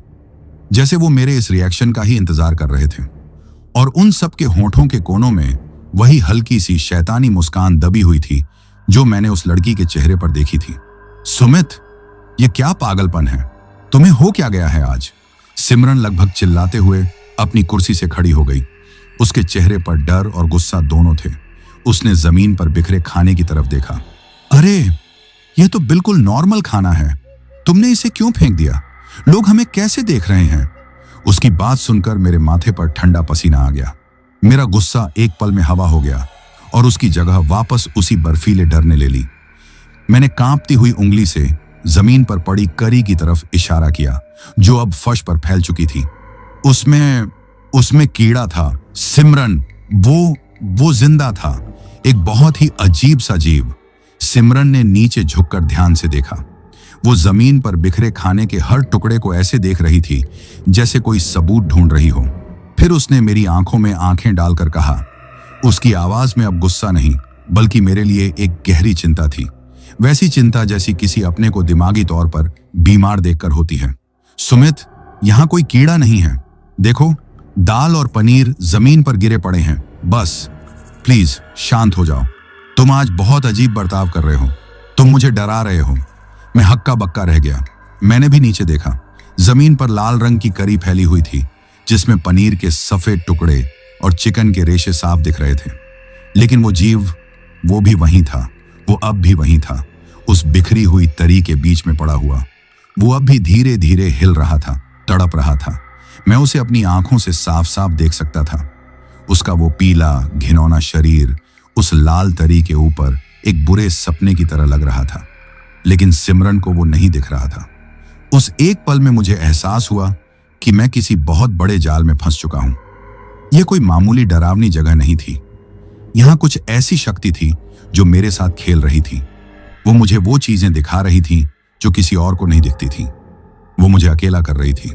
जैसे वो मेरे इस रिएक्शन का ही इंतजार कर रहे थे। और उन सब के होंठों के कोनों में वही हल्की सी शैतानी मुस्कान दबी हुई थी जो मैंने उस लड़की के चेहरे पर देखी थी। सुमित, ये क्या पागलपन है? तुम्हें हो क्या गया है आज? सिमरन लगभग चिल्लाते हुए अपनी कुर्सी से खड़ी हो गई। उसके चेहरे पर डर और गुस्सा दोनों थे। उसने जमीन पर बिखरे खाने की तरफ देखा। अरे, यह तो बिल्कुल नॉर्मल खाना है, तुमने इसे क्यों फेंक दिया? लोग हमें कैसे देख रहे हैं? उसकी बात सुनकर मेरे माथे पर ठंडा पसीना आ गया। मेरा गुस्सा एक पल में हवा हो गया और उसकी जगह वापस उसी बर्फीले डर ने ले ली। मैंने कांपती हुई उंगली से जमीन पर पड़ी करी की तरफ इशारा किया जो अब फर्श पर फैल चुकी थी। उसमें कीड़ा था सिमरन, वो जिंदा था, एक बहुत ही अजीब सा जीव। सिमरन ने नीचे झुककर ध्यान से देखा। वो जमीन पर बिखरे खाने के हर टुकड़े को ऐसे देख रही थी जैसे कोई सबूत ढूंढ रही हो। फिर उसने मेरी आंखों में आंखें डालकर कहा। उसकी आवाज में अब गुस्सा नहीं, बल्कि मेरे लिए एक गहरी चिंता थी, वैसी चिंता जैसी किसी अपने को दिमागी तौर पर बीमार देखकर होती है। सुमित, यहां कोई कीड़ा नहीं है, देखो, दाल और पनीर जमीन पर गिरे पड़े हैं, बस प्लीज शांत हो जाओ। तुम आज बहुत अजीब बर्ताव कर रहे हो, तुम मुझे डरा रहे हो। मैं हक्का बक्का रह गया। मैंने भी नीचे देखा। जमीन पर लाल रंग की करी फैली हुई थी जिसमें पनीर के सफेद टुकड़े और चिकन के रेशे साफ दिख रहे थे। लेकिन वो जीव, वो भी वहीं था, वो अब भी वहीं था, उस बिखरी हुई तरी के बीच में पड़ा हुआ। वो अब भी धीरे धीरे हिल रहा था, तड़प रहा था। मैं उसे अपनी आंखों से साफ साफ देख सकता था। उसका वो पीला घिनौना शरीर उस लाल तरी के ऊपर एक बुरे सपने की तरह लग रहा था, लेकिन सिमरन को वो नहीं दिख रहा था। उस एक पल में मुझे एहसास हुआ कि मैं किसी बहुत बड़े जाल में फंस चुका हूं। यह कोई मामूली डरावनी जगह नहीं थी। यहां कुछ ऐसी शक्ति थी जो मेरे साथ खेल रही थी। वो मुझे वो चीजें दिखा रही थी जो किसी और को नहीं दिखती थी। वो मुझे अकेला कर रही थी।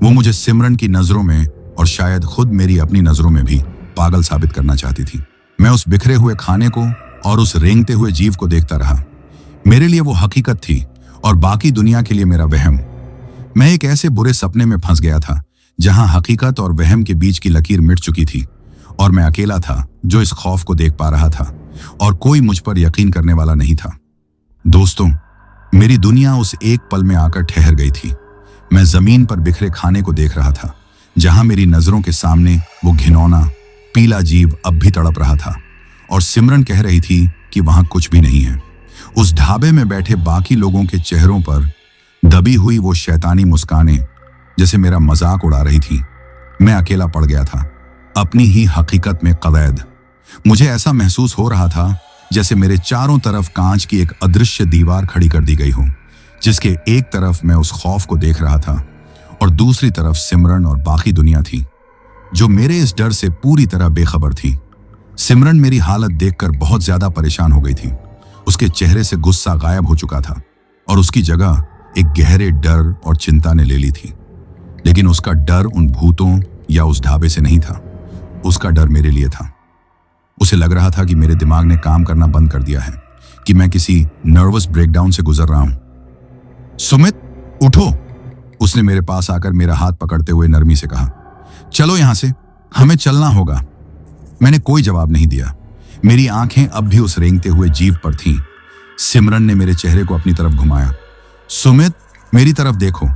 वो मुझे सिमरन की नजरों में और शायद खुद मेरी अपनी नजरों में भी पागल साबित करना चाहती थी। मैं उस बिखरे हुए खाने को और उस रेंगते हुए जीव को देखता रहा। मेरे लिए वो हकीकत थी और बाकी दुनिया के लिए मेरा वहम। मैं एक ऐसे बुरे सपने में फंस गया था जहां हकीकत और वहम के बीच की लकीर मिट चुकी थी और मैं अकेला था जो इस खौफ को देख पा रहा था और कोई मुझ पर यकीन करने वाला नहीं था। दोस्तों, मेरी दुनिया उस एक पल में आकर ठहर गई थी। मैं जमीन पर बिखरे खाने को देख रहा था जहां मेरी नजरों के सामने वो घिनौना पीला जीव अब भी तड़प रहा था और सिमरन कह रही थी कि वहां कुछ भी नहीं है। उस ढाबे में बैठे बाकी लोगों के चेहरों पर दबी हुई वो शैतानी मुस्कानें जैसे मेरा मजाक उड़ा रही थी। मैं अकेला पड़ गया था, अपनी ही हकीकत में कैद। मुझे ऐसा महसूस हो रहा था जैसे मेरे चारों तरफ कांच की एक अदृश्य दीवार खड़ी कर दी गई हो, जिसके एक तरफ मैं उस खौफ को देख रहा था और दूसरी तरफ सिमरन और बाकी दुनिया थी जो मेरे इस डर से पूरी तरह बेखबर थी। सिमरन मेरी हालत देखकर बहुत ज्यादा परेशान हो गई थी। उसके चेहरे से गुस्सा गायब हो चुका था और उसकी जगह एक गहरे डर और चिंता ने ले ली थी। लेकिन उसका डर उन भूतों या उस ढाबे से नहीं था, उसका डर मेरे लिए था। उसे लग रहा था कि मेरे दिमाग ने काम करना बंद कर दिया है, कि मैं किसी नर्वस ब्रेकडाउन से गुजर रहा हूं। सुमित, उठो, उसने मेरे पास आकर मेरा हाथ पकड़ते हुए नरमी से कहा। चलो यहां से, हमें चलना होगा। मैंने कोई जवाब नहीं दिया। मेरी आंखें अब भी उस रेंगते हुए जीव पर थीं। सिमरन ने मेरे चेहरे को अपनी तरफ घुमाया। सुमित, मेरी तरफ देखो,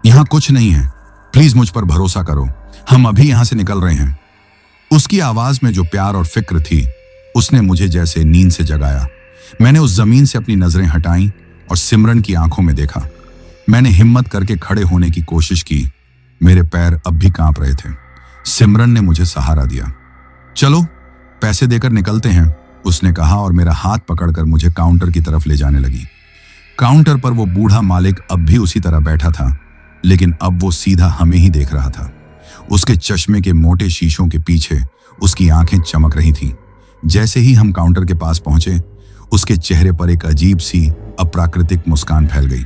यहां कुछ नहीं है, प्लीज मुझ पर भरोसा करो, हम अभी यहां से निकल रहे हैं। उसकी आवाज में जो प्यार और फिक्र थी, उसने मुझे जैसे नींद से जगाया। मैंने उस जमीन से अपनी नजरें हटाईं और सिमरन की आंखों में देखा। मैंने हिम्मत करके खड़े होने की कोशिश की। मेरे पैर अब भी कांप रहे थे। सिमरन ने मुझे सहारा दिया। चलो, पैसे देकर निकलते हैं, उसने कहा और मेरा हाथ पकड़कर मुझे काउंटर की तरफ ले जाने लगी। काउंटर पर वो बूढ़ा मालिक अब भी उसी तरह बैठा था, लेकिन अब वो सीधा हमें ही देख रहा था। उसके चश्मे के मोटे शीशों के पीछे उसकी आंखें चमक रही थीं। जैसे ही हम काउंटर के पास पहुंचे, उसके चेहरे पर एक अजीब सी अप्राकृतिक मुस्कान फैल गई।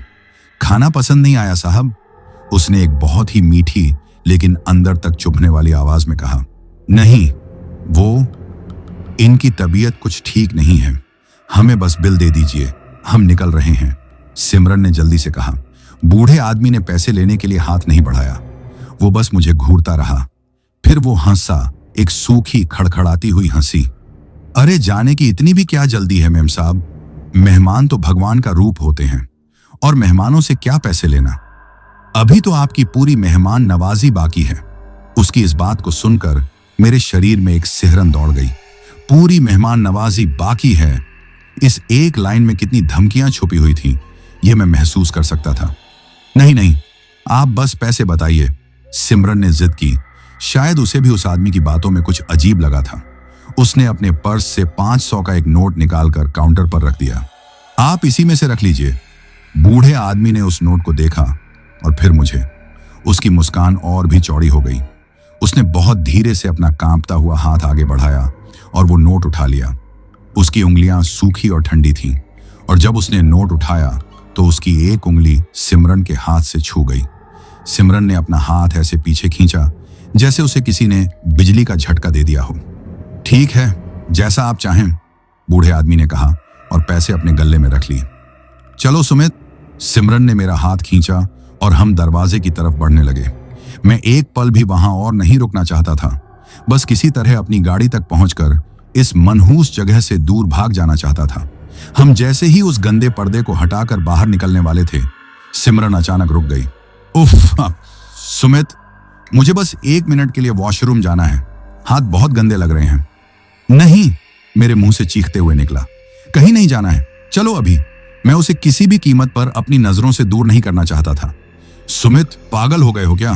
खाना पसंद नहीं आया साहब? उसने एक बहुत ही मीठी लेकिन अंदर तक चुभने वाली आवाज में कहा, नहीं, वो इनकी तबीयत कुछ ठीक नहीं है, हमें बस बिल दे दीजिए, हम निकल रहे हैं। सिमरन ने जल्दी से कहा। बूढ़े आदमी ने पैसे लेने के लिए हाथ नहीं बढ़ाया, वो बस मुझे घूरता रहा। फिर वो हंसा, एक सूखी खड़खड़ाती हुई हंसी। अरे जाने की इतनी भी क्या जल्दी है मेम साहब, मेहमान तो भगवान का रूप होते हैं और मेहमानों से क्या पैसे लेना, अभी तो आपकी पूरी मेहमान नवाजी बाकी है। उसकी इस बात को सुनकर मेरे शरीर में एक सिहरन दौड़ गई। पूरी मेहमान नवाजी बाकी है, इस एक लाइन में कितनी धमकियां छुपी हुई थीं, यह मैं महसूस कर सकता था। नहीं नहीं, आप बस पैसे बताइए, सिमरन ने जिद की। शायद उसे भी उस आदमी की बातों में कुछ अजीब लगा था। उसने अपने पर्स से 500 का एक नोट निकालकर काउंटर पर रख दिया। आप इसी में से रख लीजिए। बूढ़े आदमी ने उस नोट को देखा और फिर मुझे। उसकी मुस्कान और भी चौड़ी हो गई। उसने बहुत धीरे से अपना कांपता हुआ हाथ आगे बढ़ाया और वो नोट उठा लिया। उसकी उंगलियां सूखी और ठंडी थीं और जब उसने नोट उठाया तो उसकी एक उंगली सिमरन के हाथ से छू गई। सिमरन ने अपना हाथ ऐसे पीछे खींचा जैसे उसे किसी ने बिजली का झटका दे दिया हो। ठीक है, जैसा आप चाहें, बूढ़े आदमी ने कहा और पैसे अपने गले में रख लिए। चलो सुमित, सिमरन ने मेरा हाथ खींचा और हम दरवाजे की तरफ बढ़ने लगे। मैं एक पल भी वहां और नहीं रुकना चाहता था, बस किसी तरह अपनी गाड़ी तक पहुंचकर इस मनहूस जगह से दूर भाग जाना चाहता था। हम जैसे ही उस गंदे पर्दे को हटाकर बाहर निकलने वाले थे, सिमरन अचानक रुक गई। उफ, सुमित, मुझे बस 1 मिनट के लिए वॉशरूम जाना है, हाथ बहुत गंदे लग रहे हैं। नहीं, मेरे मुंह से चीखते हुए निकला। कहीं नहीं जाना है, चलो अभी। मैं उसे किसी भी कीमत पर अपनी नजरों से दूर नहीं करना चाहता था। सुमित, पागल हो गए हो क्या?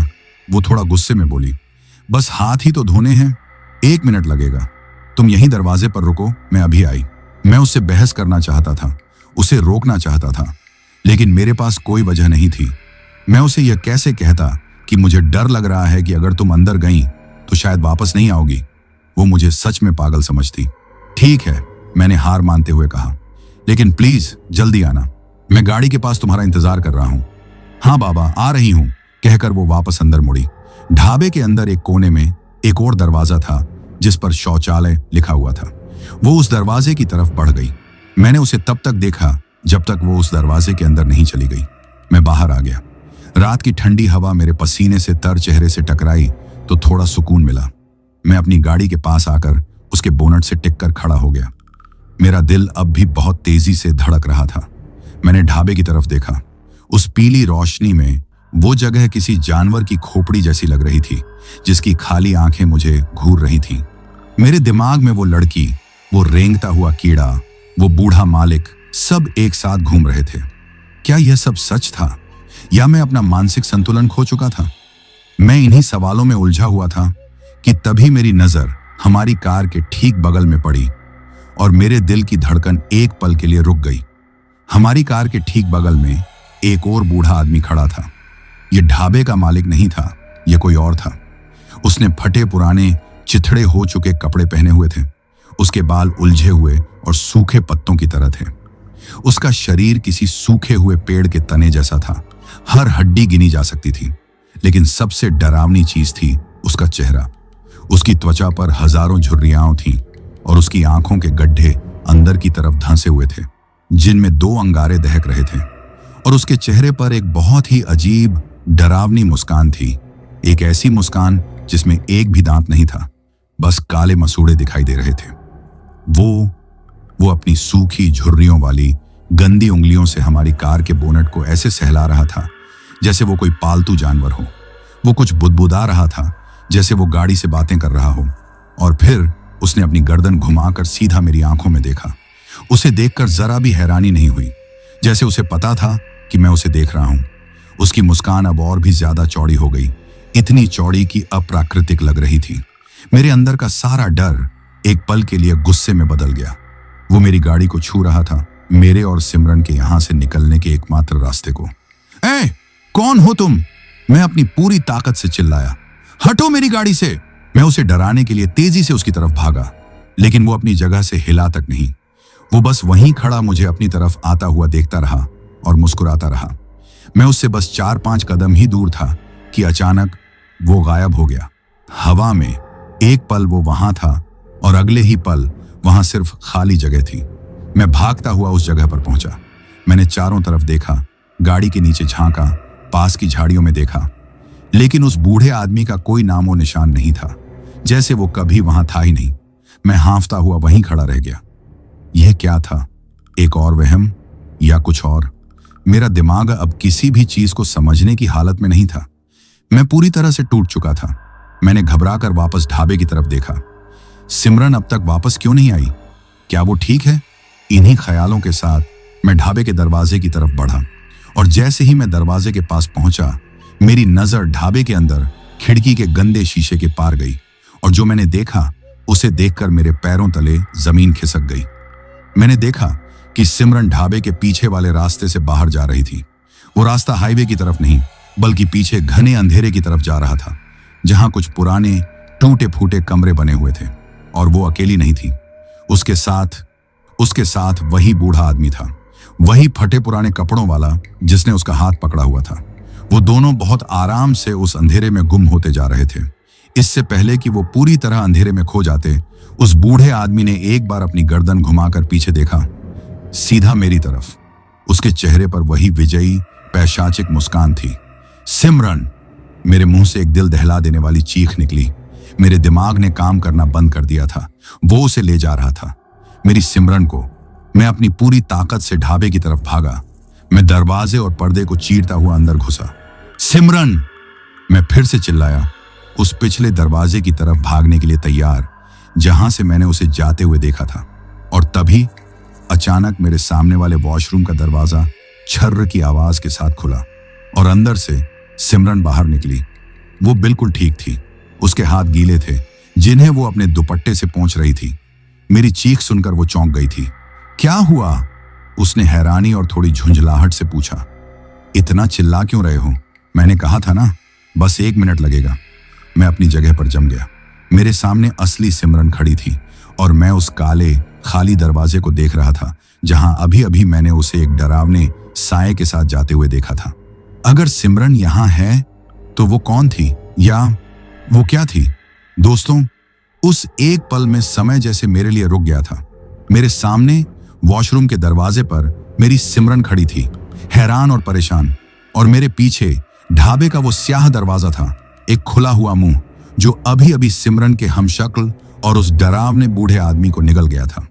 वो थोड़ा गुस्से में बोली। बस हाथ ही तो धोने हैं, 1 मिनट लगेगा, तुम यहीं दरवाजे पर रुको, मैं अभी आई। मैं उससे बहस करना चाहता था, उसे रोकना चाहता था, लेकिन मेरे पास कोई वजह नहीं थी। मैं उसे यह कैसे कहता कि मुझे डर लग रहा है कि अगर तुम अंदर गई तो शायद वापस नहीं आओगी। वो मुझे सच में पागल समझती। ठीक है, मैंने हार मानते हुए कहा, लेकिन प्लीज जल्दी आना, मैं गाड़ी के पास तुम्हारा इंतजार कर रहा हूं। हाँ बाबा, आ रही हूं, कहकर वो वापस अंदर मुड़ी। ढाबे के अंदर एक कोने में एक और दरवाजा था जिस पर शौचालय लिखा हुआ था। वो उस दरवाजे की तरफ बढ़ गई। मैंने उसे तब तक देखा जब तक वो उस दरवाजे के अंदर नहीं चली गई। मैं बाहर आ गया। रात की ठंडी हवा मेरे पसीने से तर चेहरे से टकराई तो थोड़ा सुकून मिला। मैं अपनी गाड़ी के पास आकर उसके बोनट से टिककर खड़ा हो गया। मेरा दिल अब भी बहुत तेजी से धड़क रहा था। मैंने ढाबे की तरफ देखा। उस पीली रोशनी में वो जगह किसी जानवर की खोपड़ी जैसी लग रही थी, जिसकी खाली आंखें मुझे घूर रही थीं। मेरे दिमाग में वो लड़की, वो रेंगता हुआ कीड़ा, वो बूढ़ा मालिक, सब एक साथ घूम रहे थे। क्या यह सब सच था या मैं अपना मानसिक संतुलन खो चुका था? मैं इन्हीं सवालों में उलझा हुआ था कि तभी मेरी नजर हमारी कार के ठीक बगल में पड़ी और मेरे दिल की धड़कन एक पल के लिए रुक गई। हमारी कार के ठीक बगल में एक और बूढ़ा आदमी खड़ा था। यह ढाबे का मालिक नहीं था, यह कोई और था। उसने फटे पुराने चिथड़े हो चुके कपड़े पहने हुए थे। उसके बाल उलझे हुए और सूखे पत्तों की तरह थे। उसका शरीर किसी सूखे हुए पेड़ के तने जैसा था। हर हड्डी गिनी जा सकती थी, लेकिन सबसे डरावनी चीज थी उसका चेहरा। उसकी त्वचा पर हजारों झुर्रियां थीं और उसकी आंखों के गड्ढे अंदर की तरफ धंसे हुए थे, जिनमें 2 अंगारे दहक रहे थे। और उसके चेहरे पर एक बहुत ही अजीब डरावनी मुस्कान थी। एक ऐसी मुस्कान जिसमें एक भी दांत नहीं था, बस काले मसूड़े दिखाई दे रहे थे। वो अपनी सूखी झुर्रियों वाली गंदी उंगलियों से हमारी कार के बोनट को ऐसे सहला रहा था जैसे वो कोई पालतू जानवर हो। वो कुछ बुदबुदा रहा था जैसे वो गाड़ी से बातें कर रहा हो। और फिर उसने अपनी गर्दन घुमाकर सीधा मेरी आंखों में देखा। उसे देखकर जरा भी हैरानी नहीं हुई, जैसे उसे पता था कि मैं उसे देख रहा हूं। उसकी मुस्कान अब और भी ज्यादा चौड़ी हो गई, इतनी चौड़ी कि अप्राकृतिक लग रही थी। मेरे अंदर का सारा डर एक पल के लिए गुस्से में बदल गया। वो मेरी गाड़ी को छू रहा था, मेरे और सिमरन के यहां से निकलने के एकमात्र रास्ते को। ए, कौन हो तुम? मैं अपनी पूरी ताकत से चिल्लाया। हटो मेरी गाड़ी से! मैं उसे डराने के लिए तेजी से उसकी तरफ भागा, लेकिन वो अपनी जगह से हिला तक नहीं। वो बस वहीं खड़ा मुझे अपनी तरफ आता हुआ देखता रहा और मुस्कुराता रहा। मैं उससे बस 4-5 कदम ही दूर था कि अचानक वो गायब हो गया हवा में। एक पल वो वहां था और अगले ही पल वहां सिर्फ खाली जगह थी। मैं भागता हुआ उस जगह पर पहुंचा। मैंने चारों तरफ देखा, गाड़ी के नीचे झांका, पास की झाड़ियों में देखा, लेकिन उस बूढ़े आदमी का कोई नामो निशान नहीं था, जैसे वो कभी वहां था ही नहीं। मैं हांफता हुआ वहीं खड़ा रह गया। यह क्या था? एक और वहम या कुछ और? मेरा दिमाग अब किसी भी चीज को समझने की हालत में नहीं था। मैं पूरी तरह से टूट चुका था। मैंने घबराकर वापस ढाबे की तरफ देखा। सिमरन अब तक वापस क्यों नहीं आई? क्या वो ठीक है? इन्हीं ख्यालों के साथ मैं ढाबे के दरवाजे की तरफ बढ़ा और जैसे ही मैं दरवाजे के पास पहुंचा, मेरी नजर ढाबे के अंदर खिड़की के गंदे शीशे के पार गई और जो मैंने देखा उसे देखकर मेरे पैरों तले जमीन खिसक गई। मैंने देखा कि सिमरन ढाबे के पीछे वाले रास्ते से बाहर जा रही थी। वो रास्ता हाईवे की तरफ नहीं बल्कि पीछे घने अंधेरे की तरफ जा रहा था, जहां कुछ पुराने टूटे फूटे कमरे बने हुए थे। और वो अकेली नहीं थी, उसके साथ वही बूढ़ा आदमी था, वही फटे पुराने कपड़ों वाला जिसने उसका हाथ पकड़ा हुआ था। वो दोनों बहुत आराम से उस अंधेरे में गुम होते जा रहे थे। इससे पहले कि वो पूरी तरह अंधेरे में खो जाते, उस बूढ़े आदमी ने एक बार अपनी गर्दन घुमाकर पीछे देखा, सीधा मेरी तरफ। उसके चेहरे पर वही विजयी पैशाचिक मुस्कान थी। सिमरन! मेरे मुंह से एक दिल दहला देने वाली चीख निकली। मेरे दिमाग ने काम करना बंद कर दिया था। वो उसे ले जा रहा था, मेरी सिमरन को। मैं अपनी पूरी ताकत से ढाबे की तरफ भागा। मैं दरवाजे और पर्दे को चीरता हुआ अंदर घुसा। सिमरन! मैं फिर से चिल्लाया, उस पिछले दरवाजे की तरफ भागने के लिए तैयार, जहां से मैंने उसे जाते हुए देखा था। और तभी अचानक मेरे सामने वाले वॉशरूम का दरवाजा छर्र की आवाज के साथ खुला और अंदर से सिमरन बाहर निकली। वो बिल्कुल ठीक थी। उसके हाथ गीले थे, जिन्हें वो अपने दुपट्टे से पोंछ रही थी। मेरी चीख सुनकर वो चौंक गई थी। क्या हुआ? उसने हैरानी और थोड़ी झुंझलाहट से पूछा। इतना चिल्ला क्यों रहे हो? मैंने कहा था ना, बस 1 मिनट लगेगा। मैं अपनी जगह पर जम गया। मेरे सामने असली सिमरन खड़ी थी और मैं उस काले खाली दरवाजे को देख रहा था, जहां अभी अभी मैंने उसे एक डरावने साए के साथ जाते हुए देखा था। अगर सिमरन यहां है तो वो कौन थी, या वो क्या थी? दोस्तों, उस एक पल में समय जैसे मेरे लिए रुक गया था। मेरे सामने वॉशरूम के दरवाजे पर मेरी सिमरन खड़ी थी, हैरान और परेशान, और मेरे पीछे ढाबे का वो स्याह दरवाजा था, एक खुला हुआ मुंह जो अभी अभी सिमरन के हमशक्ल और उस डरावने बूढ़े आदमी को निगल गया था।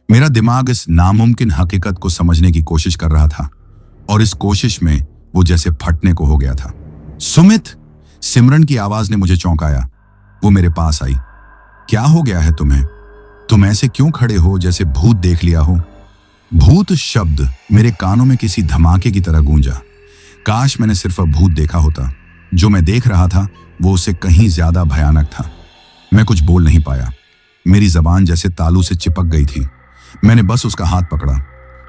मेरा दिमाग इस नामुमकिन हकीकत को समझने की कोशिश कर रहा था और इस कोशिश में वो जैसे फटने को हो गया था। सुमित! सिमरन की आवाज ने मुझे चौंकाया। वो मेरे पास आई। क्या हो गया है तुम्हें? तुम ऐसे क्यों खड़े हो जैसे भूत देख लिया हो? भूत शब्द मेरे कानों में किसी धमाके की तरह गूंजा। काश मैंने सिर्फ अब भूत देखा होता। जो मैं देख रहा था वो उससे कहीं ज्यादा भयानक था। मैं कुछ बोल नहीं पाया। मेरी जबान जैसे तालू से चिपक गई थी। मैंने बस उसका हाथ पकड़ा।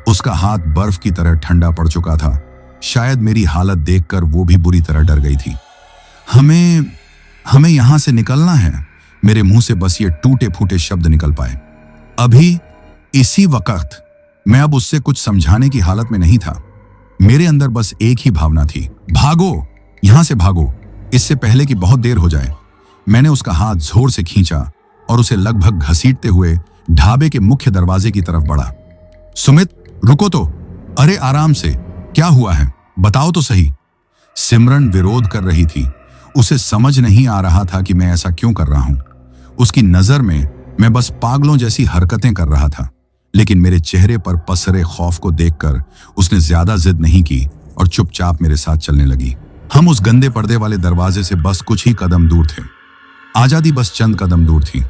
उसका हाथ बर्फ की तरह ठंडा पड़ चुका था। शायद मेरी हालत देखकर वो भी बुरी तरह डर गई थी। हमें यहां से निकलना है। मेरे मुंह से बस ये टूटे फूटे शब्द निकल पाए। अभी इसी वक्त मैं अब उससे कुछ समझाने की हालत में नहीं था। मेरे अंदर बस एक ही भावना थी, भागो, यहां से भागो, इससे पहले कि बहुत देर हो जाए। मैंने उसका हाथ जोर से खींचा और उसे लगभग घसीटते हुए ढाबे के मुख्य दरवाजे की तरफ बढ़ा। सुमित, रुको तो। अरे आराम से, क्या हुआ है? बताओ तो सही। सिमरन विरोध कर रही थी। उसे समझ नहीं आ रहा था कि मैं ऐसा क्यों कर रहा हूं। उसकी नजर में मैं बस पागलों जैसी हरकतें कर रहा था, लेकिन मेरे चेहरे पर पसरे खौफ को देखकर उसने ज्यादा जिद नहीं की और चुपचाप मेरे साथ चलने लगी। हम उस गंदे पर्दे वाले दरवाजे से बस कुछ ही कदम दूर थे। आजादी बस चंद कदम दूर थी।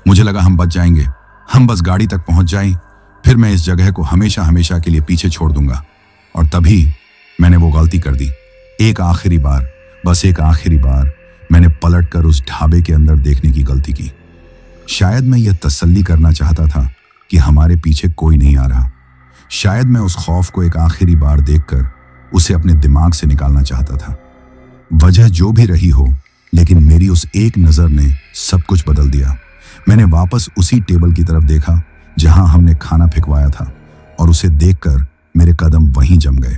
मुझे लगा हम बच जाएंगे, हम बस गाड़ी तक पहुंच जाएं, फिर मैं इस जगह को हमेशा हमेशा के लिए पीछे छोड़ दूंगा। और तभी मैंने वो गलती कर दी। एक आखिरी बार, बस एक आखिरी बार मैंने पलटकर उस ढाबे के अंदर देखने की गलती की। शायद मैं यह तसल्ली करना चाहता था कि हमारे पीछे कोई नहीं आ रहा। शायद मैं उस खौफ को एक आखिरी बार देखकर उसे अपने दिमाग से निकालना चाहता था। वजह जो भी रही हो, लेकिन मेरी उस एक नजर ने सब कुछ बदल दिया। मैंने वापस उसी टेबल की तरफ देखा जहां हमने खाना फेंकवाया था, और उसे देखकर मेरे कदम वहीं जम गए।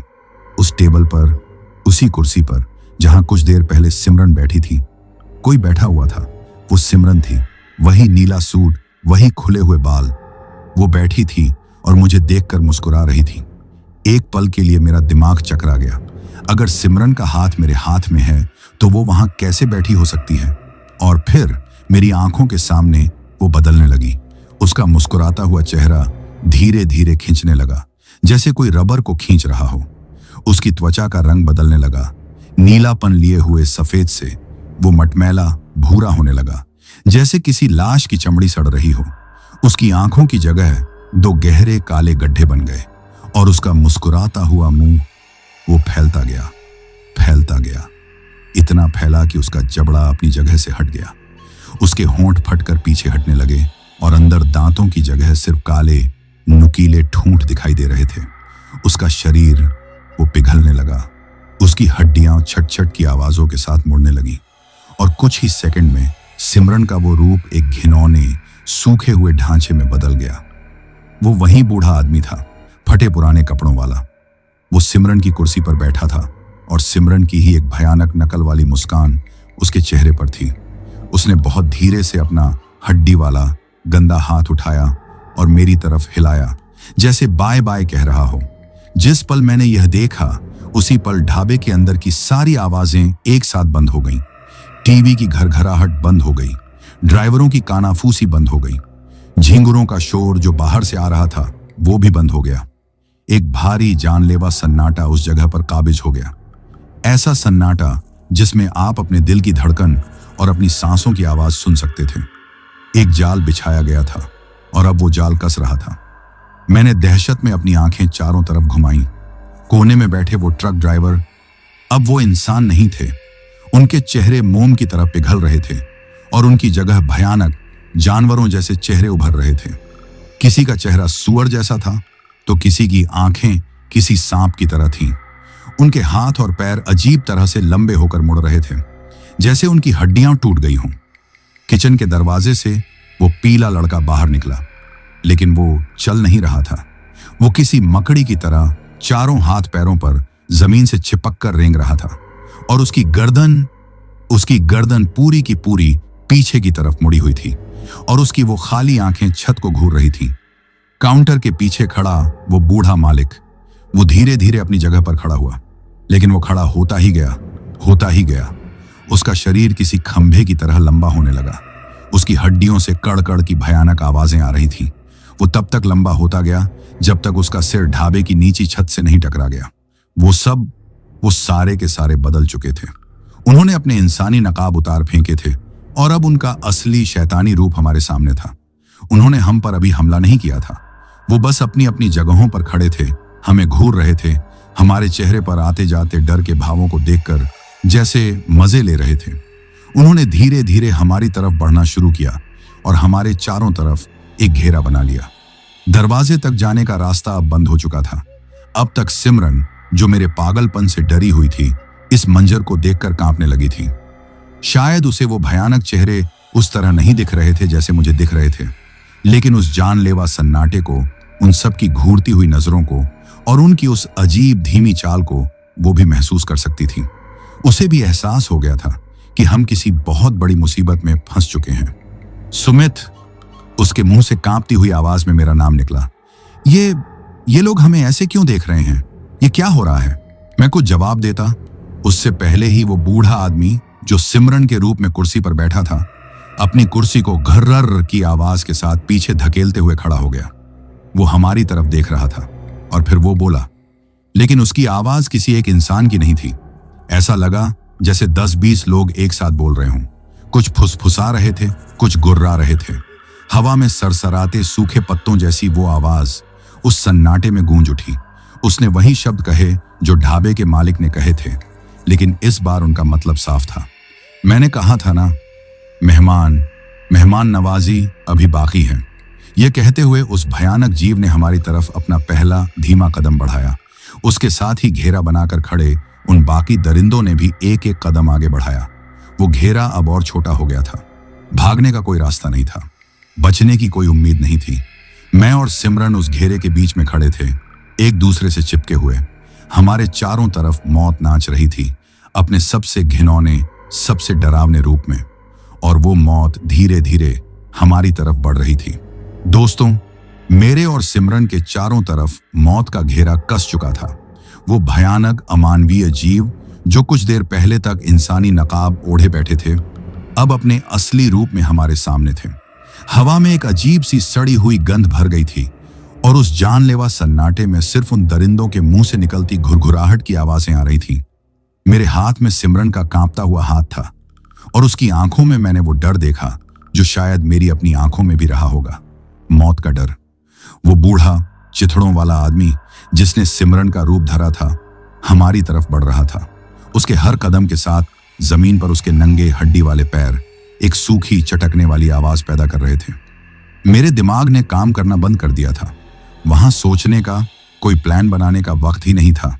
उस टेबल पर, उसी कुर्सी पर जहां कुछ देर पहले सिमरन बैठी थी, कोई बैठा हुआ था। वो सिमरन थी। वही नीला सूट, वही खुले हुए बाल। वो बैठी थी और मुझे देखकर मुस्कुरा रही थी। एक पल के लिए मेरा दिमाग चकरा गया। अगर सिमरन का हाथ मेरे हाथ में है तो वो वहां कैसे बैठी हो सकती है? और फिर मेरी आंखों के सामने वो बदलने लगी। उसका मुस्कुराता हुआ चेहरा धीरे धीरे खींचने लगा, जैसे कोई रबर को खींच रहा हो। उसकी त्वचा का रंग बदलने लगा। नीलापन लिए हुए सफेद से वो मटमैला भूरा होने लगा, जैसे किसी लाश की चमड़ी सड़ रही हो। उसकी आंखों की जगह 2 गहरे काले गड्ढे बन गए और उसका मुस्कुराता हुआ मुंह वो फैलता गया, इतना फैला कि उसका जबड़ा अपनी जगह से हट गया। उसके होंठ फटकर पीछे हटने लगे और अंदर दांतों की जगह सिर्फ काले नुकीले ठूंठ दिखाई दे रहे थे। उसका शरीर वो पिघलने लगा। उसकी हड्डियां छट-छट की आवाजों के साथ मुड़ने लगी और कुछ ही सेकंड में सिमरन का वो रूप एक घिनौने सूखे हुए ढांचे में बदल गया। वो वही बूढ़ा आदमी था, फटे पुराने कपड़ों वाला। वो सिमरन की कुर्सी पर बैठा था और सिमरन की ही एक भयानक नकल वाली मुस्कान उसके चेहरे पर थी। उसने बहुत धीरे से अपना हड्डी वाला गंदा हाथ उठाया और मेरी तरफ हिलाया, जैसे बाय बाय कह रहा हो। जिस पल मैंने यह देखा, उसी पल ढाबे के अंदर की सारी आवाजें एक साथ बंद हो गईं। टीवी की घरघराहट बंद हो गई, ड्राइवरों की कानाफूसी बंद हो गई, झिंगुरों का शोर जो बाहर से आ रहा था वो भी बंद हो गया। एक भारी जानलेवा सन्नाटा उस जगह पर काबिज हो गया। ऐसा सन्नाटा जिसमें आप अपने दिल की धड़कन और अपनी सांसों की आवाज सुन सकते थे। एक जाल बिछाया गया था और अब वो जाल कस रहा था। मैंने दहशत में अपनी आंखें चारों तरफ घुमाईं। कोने में बैठे वो ट्रक ड्राइवर अब वो इंसान नहीं थे। उनके चेहरे मोम की तरह पिघल रहे थे और उनकी जगह भयानक जानवरों जैसे चेहरे उभर रहे थे। किसी का चेहरा सूअर जैसा था तो किसी की आंखें किसी सांप की तरह थीं। उनके हाथ और पैर अजीब तरह से लंबे होकर मुड़ रहे थे, जैसे उनकी हड्डियां टूट गई हों। किचन के दरवाजे से वो पीला लड़का बाहर निकला, लेकिन वो चल नहीं रहा था। वो किसी मकड़ी की तरह चारों हाथ पैरों पर जमीन से चिपक कर रेंग रहा था और उसकी गर्दन पूरी की पूरी पीछे की तरफ मुड़ी हुई थी और उसकी वो खाली आंखें छत को घूर रही थी। काउंटर के पीछे खड़ा वो बूढ़ा मालिक, वो धीरे धीरे अपनी जगह पर खड़ा हुआ, लेकिन वो खड़ा होता ही गया। उसका शरीर किसी खंभे की तरह लंबा होने लगा। उसकी हड्डियों से कड़-कड़ की भयानक आवाजें आ रही थीं। वो तब तक लंबा होता गया जब तक उसका सिर ढाबे की नीची छत से नहीं टकरा गया। वो सारे के सारे बदल चुके थे। उन्होंने अपने इंसानी नकाब उतार फेंके थे और अब उनका असली शैतानी रूप हमारे सामने था। उन्होंने हम पर अभी हमला नहीं किया था। वो बस अपनी अपनी जगहों पर खड़े थे, हमें घूर रहे थे, हमारे चेहरे पर आते जाते डर के भावों को देखकर जैसे मजे ले रहे थे। उन्होंने धीरे धीरे हमारी तरफ बढ़ना शुरू किया और हमारे चारों तरफ एक घेरा बना लिया। दरवाजे तक जाने का रास्ता अब बंद हो चुका था। अब तक सिमरन, जो मेरे पागलपन से डरी हुई थी, इस मंजर को देखकर कांपने लगी थी। शायद उसे वो भयानक चेहरे उस तरह नहीं दिख रहे थे जैसे मुझे दिख रहे थे, लेकिन उस जानलेवा सन्नाटे को, उन सब की घूरती हुई नजरों को और उनकी उस अजीब धीमी चाल को वो भी महसूस कर सकती थी। उसे भी एहसास हो गया था कि हम किसी बहुत बड़ी मुसीबत में फंस चुके हैं। सुमित, उसके मुंह से कांपती हुई आवाज में मेरा नाम निकला। ये लोग हमें ऐसे क्यों देख रहे हैं? ये क्या हो रहा है? मैं कुछ जवाब देता, उससे पहले ही वो बूढ़ा आदमी जो सिमरन के रूप में कुर्सी पर बैठा था, अपनी कुर्सी को घर्रर की आवाज के साथ पीछे धकेलते हुए खड़ा हो गया। वो हमारी तरफ देख रहा था और फिर वो बोला, लेकिन उसकी आवाज किसी एक इंसान की नहीं थी। ऐसा लगा जैसे 10-20 लोग एक साथ बोल रहे हों। कुछ फुसफुसा रहे थे, कुछ गुर्रा रहे थे। हवा में सरसराते सूखे पत्तों जैसी वो आवाज उस सन्नाटे में गूंज उठी। उसने वही शब्द कहे जो ढाबे के मालिक ने कहे थे, लेकिन इस बार उनका मतलब साफ था। मैंने कहा था ना, मेहमान नवाजी अभी बाकी है। यह कहते हुए उस भयानक जीव ने हमारी तरफ अपना पहला धीमा कदम बढ़ाया। उसके साथ ही घेरा बनाकर खड़े उन बाकी दरिंदों ने भी एक एक कदम आगे बढ़ाया। वो घेरा अब और छोटा हो गया था। भागने का कोई रास्ता नहीं था, बचने की कोई उम्मीद नहीं थी। मैं और सिमरन उस घेरे के बीच में खड़े थे, एक दूसरे से चिपके हुए। हमारे चारों तरफ मौत नाच रही थी, अपने सबसे घिनौने, सबसे डरावने रूप में। और वो मौत धीरे धीरे हमारी तरफ बढ़ रही थी। दोस्तों, मेरे और सिमरन के चारों तरफ मौत का घेरा कस चुका था। वो भयानक अमानवीय जीव जो कुछ देर पहले तक इंसानी नकाब ओढ़े बैठे थे, अब अपने असली रूप में हमारे सामने थे। हवा में एक अजीब सी सड़ी हुई गंध भर गई थी और उस जानलेवा सन्नाटे में सिर्फ उन दरिंदों के मुंह से निकलती घुरघुराहट की आवाजें आ रही थी। मेरे हाथ में सिमरन का कांपता हुआ हाथ था और उसकी आंखों में मैंने वो डर देखा जो शायद मेरी अपनी आंखों में भी रहा होगा, मौत का डर। वो बूढ़ा चिथड़ों वाला आदमी जिसने सिमरन का रूप धरा था, हमारी तरफ बढ़ रहा था। उसके हर कदम के साथ जमीन पर उसके नंगे हड्डी वाले पैर एक सूखी चटकने वाली आवाज पैदा कर रहे थे। मेरे दिमाग ने काम करना बंद कर दिया था। वहां सोचने का, कोई प्लान बनाने का वक्त ही नहीं था।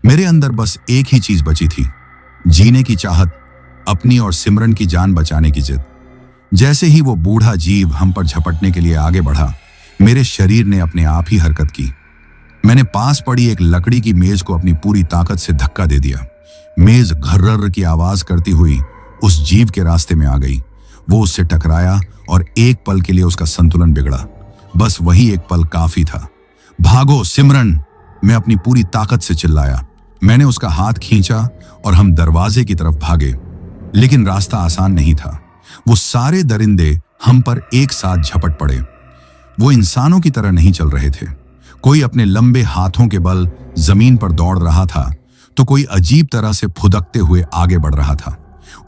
मेरे अंदर बस एक ही चीज बची थी, जीने की चाहत, अपनी और सिमरन की जान बचाने की जिद। जैसे ही वो बूढ़ा जीव हम पर झपटने के लिए आगे बढ़ा, मेरे शरीर ने अपने आप ही हरकत की। मैंने पास पड़ी एक लकड़ी की मेज को अपनी पूरी ताकत से धक्का दे दिया। मेज घर्रर की आवाज करती हुई उस जीव के रास्ते में आ गई। वो उससे टकराया और एक पल के लिए उसका संतुलन बिगड़ा। बस वही एक पल काफी था। भागो सिमरन, मैं अपनी पूरी ताकत से चिल्लाया। मैंने उसका हाथ खींचा और हम दरवाजे की तरफ भागे, लेकिन रास्ता आसान नहीं था। वो सारे दरिंदे हम पर एक साथ झपट पड़े। वो इंसानों की तरह नहीं चल रहे थे। कोई अपने लंबे हाथों के बल जमीन पर दौड़ रहा था, तो कोई अजीब तरह से फुदकते हुए आगे बढ़ रहा था।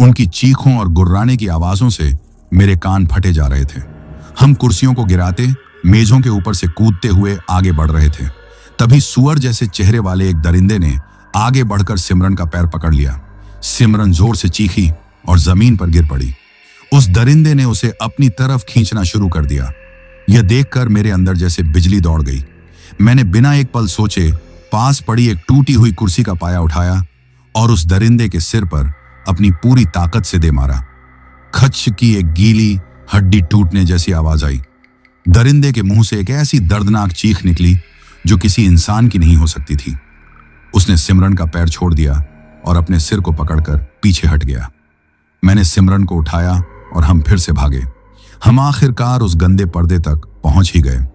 उनकी चीखों और गुर्राने की आवाजों से मेरे कान फटे जा रहे थे। हम कुर्सियों को गिराते, मेजों के ऊपर से कूदते हुए आगे बढ़ रहे थे। तभी सुअर जैसे चेहरे वाले एक दरिंदे ने आगे बढ़कर सिमरन का पैर पकड़ लिया। सिमरन जोर से चीखी और जमीन पर गिर पड़ी। उस दरिंदे ने उसे अपनी तरफ खींचना शुरू कर दिया। यह देखकर मेरे अंदर जैसे बिजली दौड़ गई। मैंने बिना एक पल सोचे पास पड़ी एक टूटी हुई कुर्सी का पाया उठाया और उस दरिंदे के सिर पर अपनी पूरी ताकत से दे मारा। खच की एक गीली हड्डी टूटने जैसी आवाज आई। दरिंदे के मुंह से एक ऐसी दर्दनाक चीख निकली जो किसी इंसान की नहीं हो सकती थी। उसने सिमरन का पैर छोड़ दिया और अपने सिर को पकड़कर पीछे हट गया। मैंने सिमरन को उठाया और हम फिर से भागे। हम आखिरकार उस गंदे पर्दे तक पहुंच ही गए।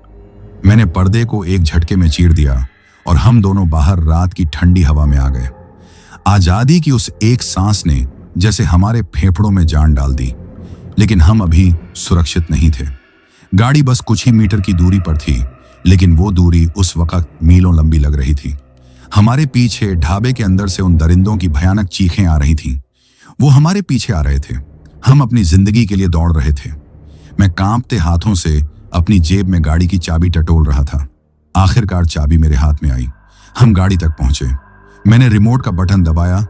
मैंने पर्दे को एक झटके में चीर दिया और हम दोनों बाहर रात की ठंडी हवा में आ गए। आजादी की उस एक सांस ने जैसे हमारे फेफड़ों में जान डाल दी, लेकिन हम अभी सुरक्षित नहीं थे। गाड़ी बस कुछ ही मीटर की दूरी पर थी, लेकिन वो दूरी उस वक्त मीलों लंबी लग रही थी। हमारे पीछे ढाबे के अंदर से उन दरिंदों की भयानक चीखें आ रही थीं। वो हमारे पीछे आ रहे थे। हम अपनी जिंदगी के लिए दौड़ रहे थे। मैं कांपते हाथों से अपनी जेब में गाड़ी की चाबी टटोल रहा था। आखिरकार चाबी मेरे हाथ में आई। हम गाड़ी तक पहुंचे। मैंने रिमोट का बटन दबाया।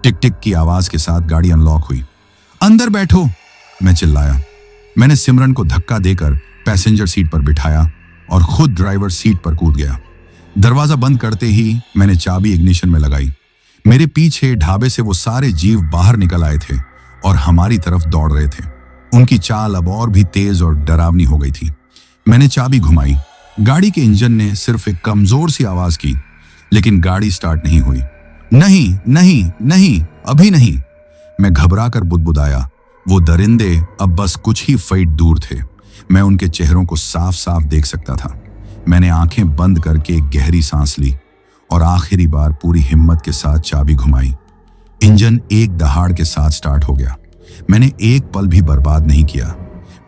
टिक टिक की आवाज के साथ गाड़ी अनलॉक हुई। अंदर बैठो, मैं चिल्लाया। मैंने सिमरन को धक्का देकर पैसेंजर सीट पर बिठाया और खुद ड्राइवर सीट पर कूद गया। दरवाजा बंद करते ही मैंने चाबी इग्निशन में लगाई। मेरे पीछे ढाबे से वो सारे जीव बाहर निकल आए थे और हमारी तरफ दौड़ रहे थे। उनकी चाल अब और भी तेज और डरावनी हो गई थी। मैंने चाबी घुमाई। गाड़ी के इंजन ने सिर्फ एक कमजोर सी आवाज की, लेकिन गाड़ी स्टार्ट नहीं हुई। नहीं नहीं नहीं, अभी नहीं, मैं घबराकर बुदबुदाया। वो दरिंदे अब बस कुछ ही फीट दूर थे। मैं उनके चेहरों को साफ साफ देख सकता था। मैंने आंखें बंद करके एक गहरी सांस ली और आखिरी बार पूरी हिम्मत के साथ चाबी घुमाई। इंजन एक दहाड़ के साथ स्टार्ट हो गया। मैंने एक पल भी बर्बाद नहीं किया।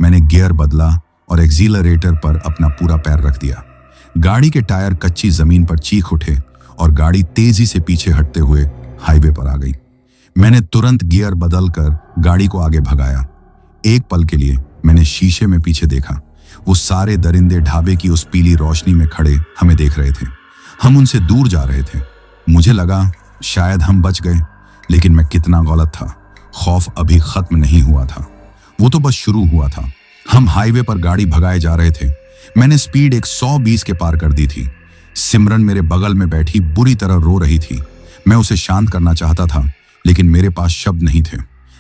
मैंने गियर बदला और एक्सीलरेटर पर अपना पूरा पैर रख दिया। गाड़ी के टायर कच्ची जमीन पर चीख उठे और गाड़ी तेजी से पीछे हटते हुए हाईवे पर आ गई। मैंने तुरंत गियर बदलकर गाड़ी को आगे भगाया। एक पल के लिए मैंने शीशे में पीछे देखा। वो सारे दरिंदे ढाबे की उस पीली रोशनी में खड़े हमें देख रहे थे। हम उनसे दूर जा रहे थे। मुझे लगा शायद हम बच गए, लेकिन मैं कितना गलत था। खौफ अभी खत्म नहीं हुआ था, वो तो बस शुरू हुआ था। हम हाईवे पर गाड़ी भगाए जा रहे थे। मैंने स्पीड 120 के पार कर दी थी। सिमरन मेरे बगल में बैठी बुरी तरह रो रही थी। मैं उसे शांत करना चाहता था, लेकिन मेरे पास शब्द नहीं थे।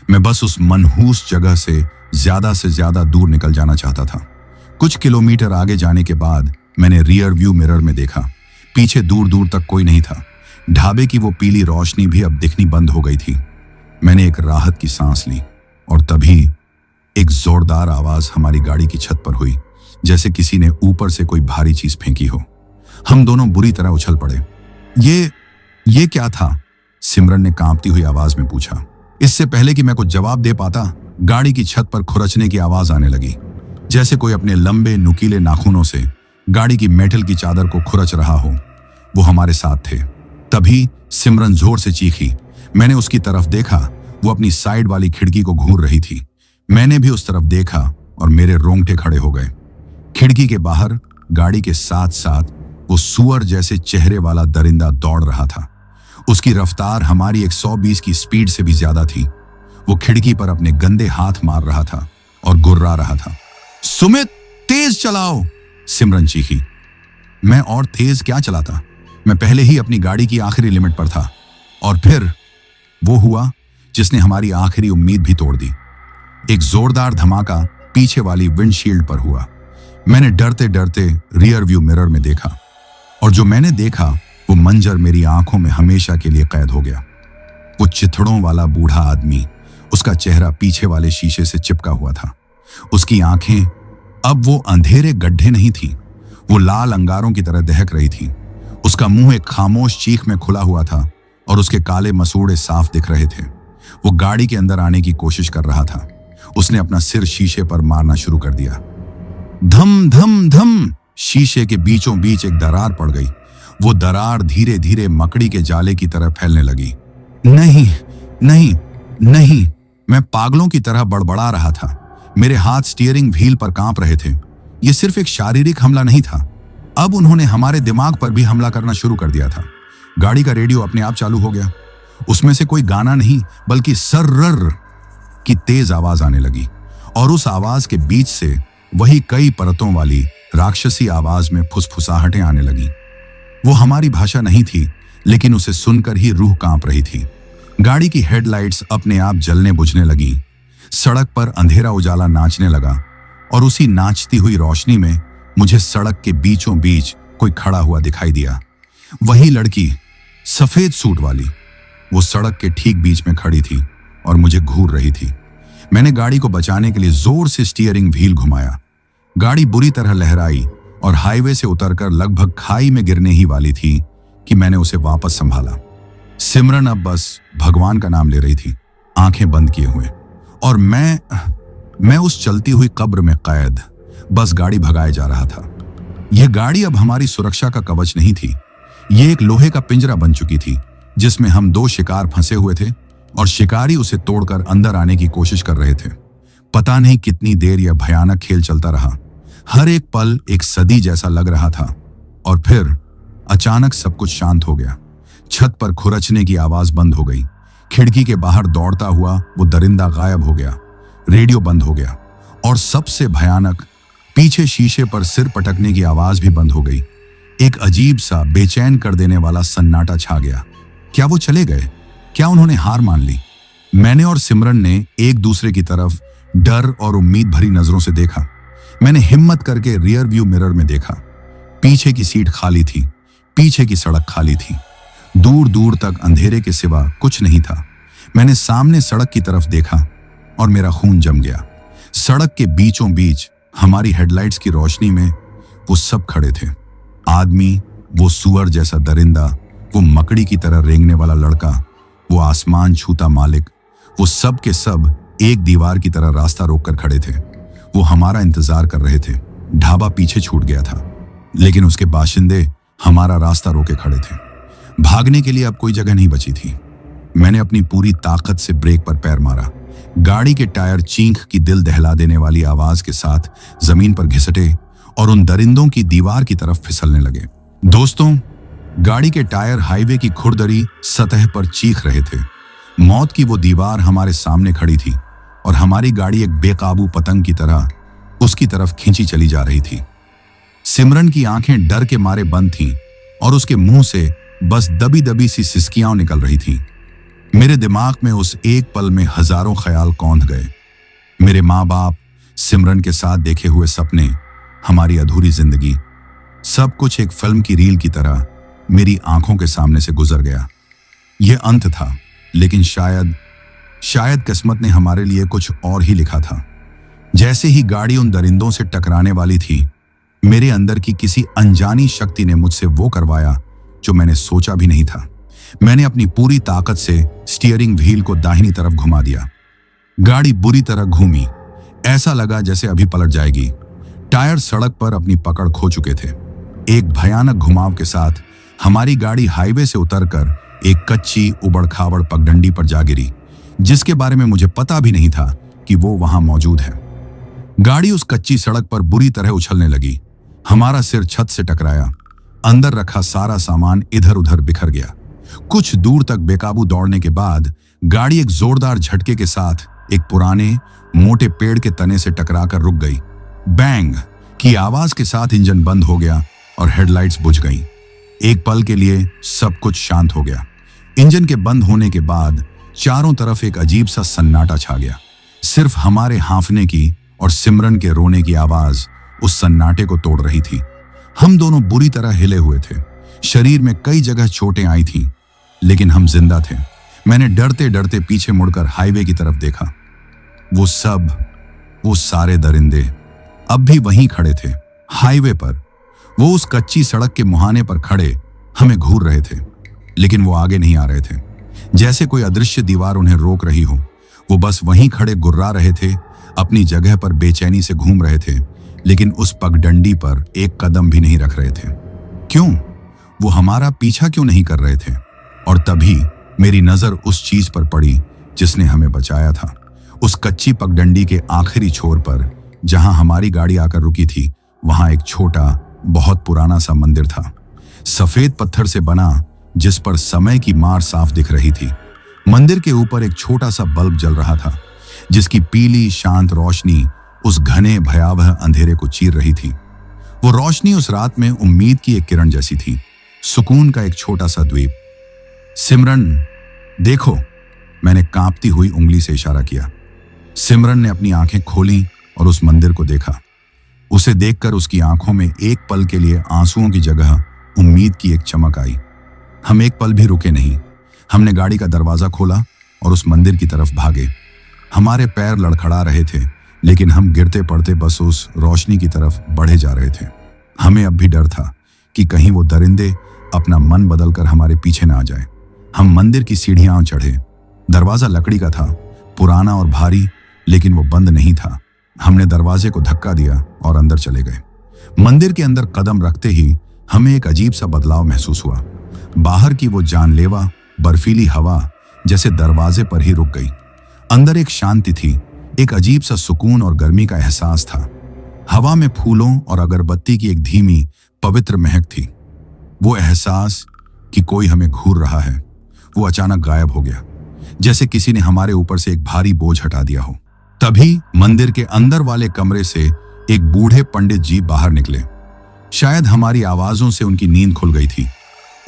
मैं बस उस मनहूस जगह से ज्यादा दूर निकल जाना चाहता था। कुछ किलोमीटर आगे जाने के बाद मैंने रियर व्यू मिरर में देखा। पीछे दूर दूर तक कोई नहीं था। ढाबे की वो पीली रोशनी भी अब दिखनी बंद हो गई थी। मैंने एक राहत की सांस ली और तभी एक जोरदार आवाज हमारी गाड़ी की छत पर हुई, जैसे किसी ने ऊपर से कोई भारी चीज फेंकी हो। हम दोनों बुरी तरह उछल पड़े। ये क्या था? सिमरन ने कांपती हुई आवाज में पूछा। इससे पहले कि मैं कुछ जवाब दे पाता, गाड़ी की छत पर खुरचने की आवाज आने लगी, जैसे कोई अपने लंबे नुकीले नाखूनों से गाड़ी की मेटल की चादर को खुरच रहा हो। वो हमारे साथ थे। तभी सिमरन जोर से चीखी। मैंने उसकी तरफ देखा। वो अपनी साइड वाली खिड़की को घूर रही थी। मैंने भी उस तरफ देखा और मेरे रोंगटे खड़े हो गए। खिड़की के बाहर गाड़ी के साथ साथ वो सुअर जैसे चेहरे वाला दरिंदा दौड़ रहा था। उसकी रफ्तार हमारी 120 की स्पीड से भी ज्यादा थी। वो खिड़की पर अपने गंदे हाथ मार रहा था और गुर्रा रहा था। सुमित, तेज चलाओ, सिमरन चीखी। मैं और तेज क्या चलाता? मैं पहले ही अपनी गाड़ी की आखिरी लिमिट पर था। और फिर वो हुआ जिसने हमारी आखिरी उम्मीद भी तोड़ दी। एक जोरदार धमाका पीछे वाली विंडशील्ड पर हुआ। मैंने डरते डरते रियर व्यू मिरर में देखा, और जो मैंने देखा वो मंजर मेरी आंखों में हमेशा के लिए कैद हो गया। वो चिथड़ों वाला बूढ़ा आदमी, उसका चेहरा पीछे वाले शीशे से चिपका हुआ था। उसकी आंखें अब वो अंधेरे गड्ढे नहीं थी, वो लाल अंगारों की तरह दहक रही थी। उसका मुंह एक खामोश चीख में खुला हुआ था और उसके काले मसूड़े साफ दिख रहे थे। वो गाड़ी के अंदर आने की कोशिश कर रहा था। उसने अपना सिर शीशे पर मारना शुरू कर दिया। धम धम धम, शीशे के बीचों बीच एक दरार पड़ गई। वो दरार धीरे धीरे मकड़ी के जाले की तरह फैलने लगी। नहीं नहीं नहीं, मैं पागलों की तरह बड़बड़ा रहा था। मेरे हाथ स्टीयरिंग व्हील पर कांप रहे थे। यह सिर्फ एक शारीरिक हमला नहीं था, अब उन्होंने हमारे दिमाग पर भी हमला करना शुरू कर दिया था। गाड़ी का रेडियो अपने आप चालू हो गया। उसमें से कोई गाना नहीं बल्कि सर्रर की तेज आवाज आने लगी, और उस आवाज के बीच से वही कई परतों वाली राक्षसी आवाज में फुसफुसाहटें आने लगी। वो हमारी भाषा नहीं थी, लेकिन उसे सुनकर ही रूह कांप रही थी। गाड़ी की हेडलाइट्स अपने आप जलने बुझने लगी। सड़क पर अंधेरा उजाला नाचने लगा, और उसी नाचती हुई रोशनी में मुझे सड़क के बीचों बीच कोई खड़ा हुआ दिखाई दिया। वही लड़की, सफेद सूट वाली, वो सड़क के ठीक बीच में खड़ी थी और मुझे घूर रही थी। मैंने गाड़ी को बचाने के लिए जोर से स्टीयरिंग व्हील घुमाया। गाड़ी बुरी तरह लहराई और हाईवे से उतरकर लगभग खाई में गिरने ही वाली थी कि मैंने उसे वापस संभाला। सिमरन अब बस भगवान का नाम ले रही थी, आंखें बंद किए हुए, और मैं उस चलती हुई कब्र में कैद, बस गाड़ी भगाए जा रहा था। यह गाड़ी अब हमारी सुरक्षा का कवच नहीं थी। यह एक लोहे का पिंजरा बन चुकी थी, जिसमें हम दो शिकार फंसे हुए थे, और शिकारी उसे तोड़कर अंदर आने की कोशिश कर रहे थे। पता नहीं कितनी देर यह भयानक खेल चलता रहा। हर एक पल एक सदी जैसा लग रहा था, और फिर अचानक सब कुछ शांत हो गया। छत पर खुरचने की आवाज बंद हो गई। खिड़की के बाहर दौड़ता हुआ वो दरिंदा गायब हो गया। रेडियो बंद हो गया, और सबसे भयानक, पीछे शीशे पर सिर पटकने की आवाज भी बंद हो गई। एक अजीब सा बेचैन कर देने वाला सन्नाटा छा गया। क्या वो चले गए? क्या उन्होंने हार मान ली? मैंने और सिमरन ने एक दूसरे की तरफ डर और उम्मीद भरी नजरों से देखा। मैंने हिम्मत करके रियर व्यू मिरर में देखा। पीछे की सीट खाली थी, पीछे की सड़क खाली थी। दूर दूर तक अंधेरे के सिवा कुछ नहीं था। मैंने सामने सड़क की तरफ देखा और मेरा खून जम गया। सड़क के बीचों बीच हमारी हेडलाइट्स की रोशनी में वो सब खड़े थे। आदमी, वो सुअर जैसा दरिंदा, वो मकड़ी की तरह रेंगने वाला लड़का, वो आसमान छूता मालिक, वो सब के सब एक दीवार की तरह रास्ता रोककर खड़े थे। वो हमारा इंतजार कर रहे थे। ढाबा पीछे छूट गया था, लेकिन उसके बाशिंदे हमारा रास्ता रोके खड़े थे। भागने के लिए अब कोई जगह नहीं बची थी। मैंने अपनी पूरी ताकत से ब्रेक पर पैर मारा। गाड़ी के टायर चींख की दिल दहला देने वाली आवाज के साथ जमीन पर घिसटे और उन दरिंदों की दीवार की तरफ फिसलने लगे। दोस्तों, गाड़ी के टायर हाईवे की खुरदरी सतह पर चीख रहे थे। मौत की वो दीवार हमारे सामने खड़ी थी, और हमारी गाड़ी एक बेकाबू पतंग की तरह उसकी तरफ खींची चली जा रही थी। सिमरन की आंखें डर के मारे बंद थीं, और उसके मुंह से बस दबी दबी सी सिसकियां निकल रही थीं। मेरे दिमाग में उस एक पल में हजारों ख्याल कौंध गए। मेरे माँ बाप, सिमरन के साथ देखे हुए सपने, हमारी अधूरी जिंदगी, सब कुछ एक फिल्म की रील की तरह मेरी आंखों के सामने से गुजर गया। यह अंत था, लेकिन शायद किस्मत ने हमारे लिए कुछ और ही लिखा था। जैसे ही गाड़ी उन दरिंदों से टकराने वाली थी, मेरे अंदर की किसी अनजानी शक्ति ने मुझसे वो करवाया जो मैंने सोचा भी नहीं था। मैंने अपनी पूरी ताकत से स्टीयरिंग व्हील को दाहिनी तरफ घुमा दिया। गाड़ी बुरी तरह घूमी, ऐसा लगा जैसे अभी पलट जाएगी। टायर सड़क पर अपनी पकड़ खो चुके थे। एक भयानक घुमाव के साथ हमारी गाड़ी हाईवे से उतरकर एक कच्ची उबड़-खाबड़ पगडंडी पर जा गिरी, जिसके बारे में मुझे पता भी नहीं था कि वो वहां मौजूद है। गाड़ी उस कच्ची सड़क पर बुरी तरह उछलने लगी। हमारा सिर छत से टकराया। अंदर रखा सारा सामान इधर उधर बिखर गया। कुछ दूर तक बेकाबू दौड़ने के बाद गाड़ी एक जोरदार झटके के साथ एक पुराने मोटे पेड़ के तने से टकराकर रुक गई। बैंग की आवाज के साथ इंजन बंद हो गया और हेडलाइट्स बुझ गईं। एक पल के लिए सब कुछ शांत हो गया। इंजन के बंद होने के बाद चारों तरफ एक अजीब सा सन्नाटा छा गया। सिर्फ हमारे हांफने की और सिमरन के रोने की आवाज उस सन्नाटे को तोड़ रही थी। हम दोनों बुरी तरह हिले हुए थे। शरीर में कई जगह चोटें आई थीं, लेकिन हम जिंदा थे। मैंने डरते डरते पीछे मुड़कर हाईवे की तरफ देखा। वो सारे दरिंदे अब भी वहीं खड़े थे, हाईवे पर। वो उस कच्ची सड़क के मुहाने पर खड़े हमें घूर रहे थे, लेकिन वो आगे नहीं आ रहे थे। जैसे कोई अदृश्य दीवार उन्हें रोक रही हो। वो बस वहीं खड़े गुर्रा रहे थे, अपनी जगह पर बेचैनी से घूम रहे थे, लेकिन उस पगडंडी पर एक कदम भी नहीं रख रहे थे। क्यों? वो हमारा पीछा क्यों नहीं कर रहे थे? और तभी मेरी नजर उस चीज पर पड़ी जिसने हमें बचाया था। उस कच्ची पगडंडी के आखिरी छोर पर, जहां हमारी गाड़ी आकर रुकी थी, वहां एक छोटा, बहुत पुराना सा मंदिर था। सफेद पत्थर से बना, जिस पर समय की मार साफ दिख रही थी। मंदिर के ऊपर एक छोटा सा बल्ब जल रहा था, जिसकी पीली शांत रोशनी उस घने भयावह अंधेरे को चीर रही थी। वो रोशनी उस रात में उम्मीद की एक किरण जैसी थी, सुकून का एक छोटा सा द्वीप। सिमरन, देखो, मैंने कांपती हुई उंगली से इशारा किया। सिमरन ने अपनी आंखें खोलीं और उस मंदिर को देखा। उसे देखकर उसकी आंखों में एक पल के लिए आंसुओं की जगह उम्मीद की एक चमक आई। हम एक पल भी रुके नहीं। हमने गाड़ी का दरवाजा खोला और उस मंदिर की तरफ भागे। हमारे पैर लड़खड़ा रहे थे, लेकिन हम गिरते पड़ते बस उस रोशनी की तरफ बढ़े जा रहे थे। हमें अब भी डर था कि कहीं वो दरिंदे अपना मन बदलकर हमारे पीछे ना आ जाए। हम मंदिर की सीढ़ियां चढ़े। दरवाजा लकड़ी का था, पुराना और भारी, लेकिन वो बंद नहीं था। हमने दरवाजे को धक्का दिया और अंदर चले गए। मंदिर के अंदर कदम रखते ही हमें एक अजीब सा बदलाव महसूस हुआ। बाहर की वो जानलेवा बर्फीली हवा जैसे दरवाजे पर ही रुक गई। अंदर एक शांति थी, एक अजीब सा सुकून और गर्मी का एहसास था। हवा में फूलों और अगरबत्ती की एक धीमी पवित्र महक थी। वो एहसास कि कोई हमें घूर रहा है, वो अचानक गायब हो गया, जैसे किसी ने हमारे ऊपर से एक भारी बोझ हटा दिया हो। तभी मंदिर के अंदर वाले कमरे से एक बूढ़े पंडित जी बाहर निकले। शायद हमारी आवाजों से उनकी नींद खुल गई थी।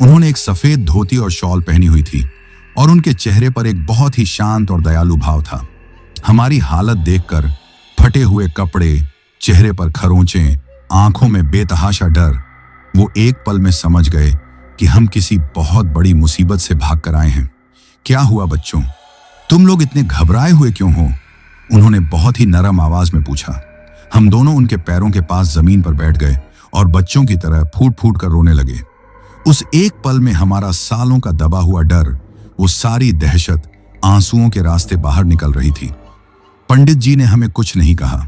उन्होंने एक सफेद धोती और शॉल पहनी हुई थी और उनके चेहरे पर एक बहुत ही शांत और दयालु भाव था। हमारी हालत देखकर, फटे हुए कपड़े, चेहरे पर खरोंचें, आंखों में बेतहाशा डर, वो एक पल में समझ गए कि हम किसी बहुत बड़ी मुसीबत से भाग कर आए हैं। क्या हुआ बच्चों? तुम लोग इतने घबराए हुए क्यों हो? उन्होंने बहुत ही नरम आवाज में पूछा। हम दोनों उनके पैरों के पास जमीन पर बैठ गए और बच्चों की तरह फूट फूट कर रोने लगे। उस एक पल में हमारा सालों का दबा हुआ डर, वो सारी दहशत आंसुओं के रास्ते बाहर निकल रही थी। पंडित जी ने हमें कुछ नहीं कहा।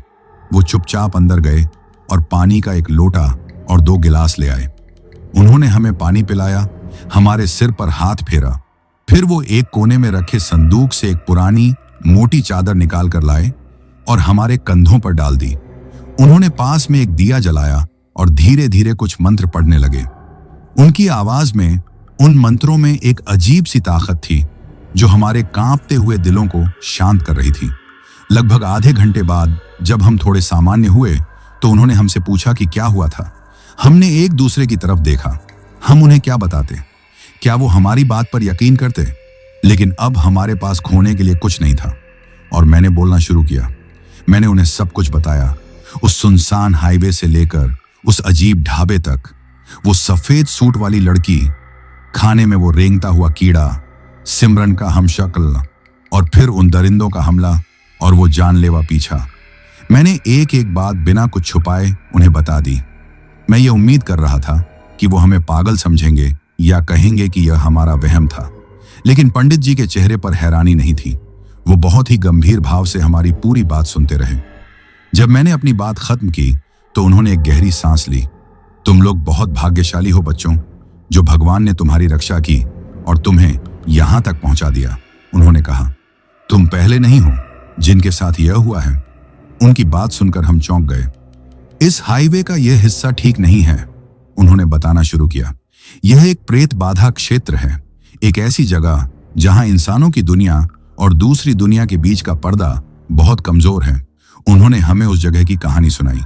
वो चुपचाप अंदर गए और पानी का एक लोटा और 2 गिलास ले आए। उन्होंने हमें पानी पिलाया, हमारे सिर पर हाथ फेरा। फिर वो एक कोने में रखे संदूक से एक पुरानी मोटी चादर निकाल कर लाए और हमारे कंधों पर डाल दी। उन्होंने पास में एक दिया जलाया और धीरे धीरे कुछ मंत्र पढ़ने लगे। उनकी आवाज में, उन मंत्रों में एक अजीब सी ताकत थी जो हमारे कांपते हुए दिलों को शांत कर रही थी। लगभग आधे घंटे बाद जब हम थोड़े सामान्य हुए तो उन्होंने हमसे पूछा कि क्या हुआ था। हमने एक दूसरे की तरफ देखा। हम उन्हें क्या बताते? क्या वो हमारी बात पर यकीन करते? लेकिन अब हमारे पास खोने के लिए कुछ नहीं था और मैंने बोलना शुरू किया। मैंने उन्हें सब कुछ बताया, उस सुनसान हाईवे से लेकर उस अजीब ढाबे तक, वो सफेद सूट वाली लड़की, खाने में वो रेंगता हुआ कीड़ा, सिमरन का हमशक्ल, और फिर उन दरिंदों का हमला और वो जानलेवा पीछा। मैंने एक एक बात बिना कुछ छुपाए उन्हें बता दी। मैं ये उम्मीद कर रहा था कि वो हमें पागल समझेंगे या कहेंगे कि यह हमारा वहम था, लेकिन पंडित जी के चेहरे पर हैरानी नहीं थी। वो बहुत ही गंभीर भाव से हमारी पूरी बात सुनते रहे। जब मैंने अपनी बात खत्म की तो उन्होंने एक गहरी सांस ली। तुम लोग बहुत भाग्यशाली हो बच्चों, जो भगवान ने तुम्हारी रक्षा की और तुम्हें यहां तक पहुंचा दिया। उन्होंने कहा, तुम पहले नहीं हो जिनके साथ यह हुआ है। उनकी बात सुनकर हम चौंक गए। इस हाईवे का यह हिस्सा ठीक नहीं है, उन्होंने बताना शुरू किया। यह एक प्रेत बाधा क्षेत्र है, एक ऐसी जगह जहां इंसानों की दुनिया और दूसरी दुनिया के बीच का पर्दा बहुत कमजोर है। उन्होंने हमें उस जगह की कहानी सुनाई।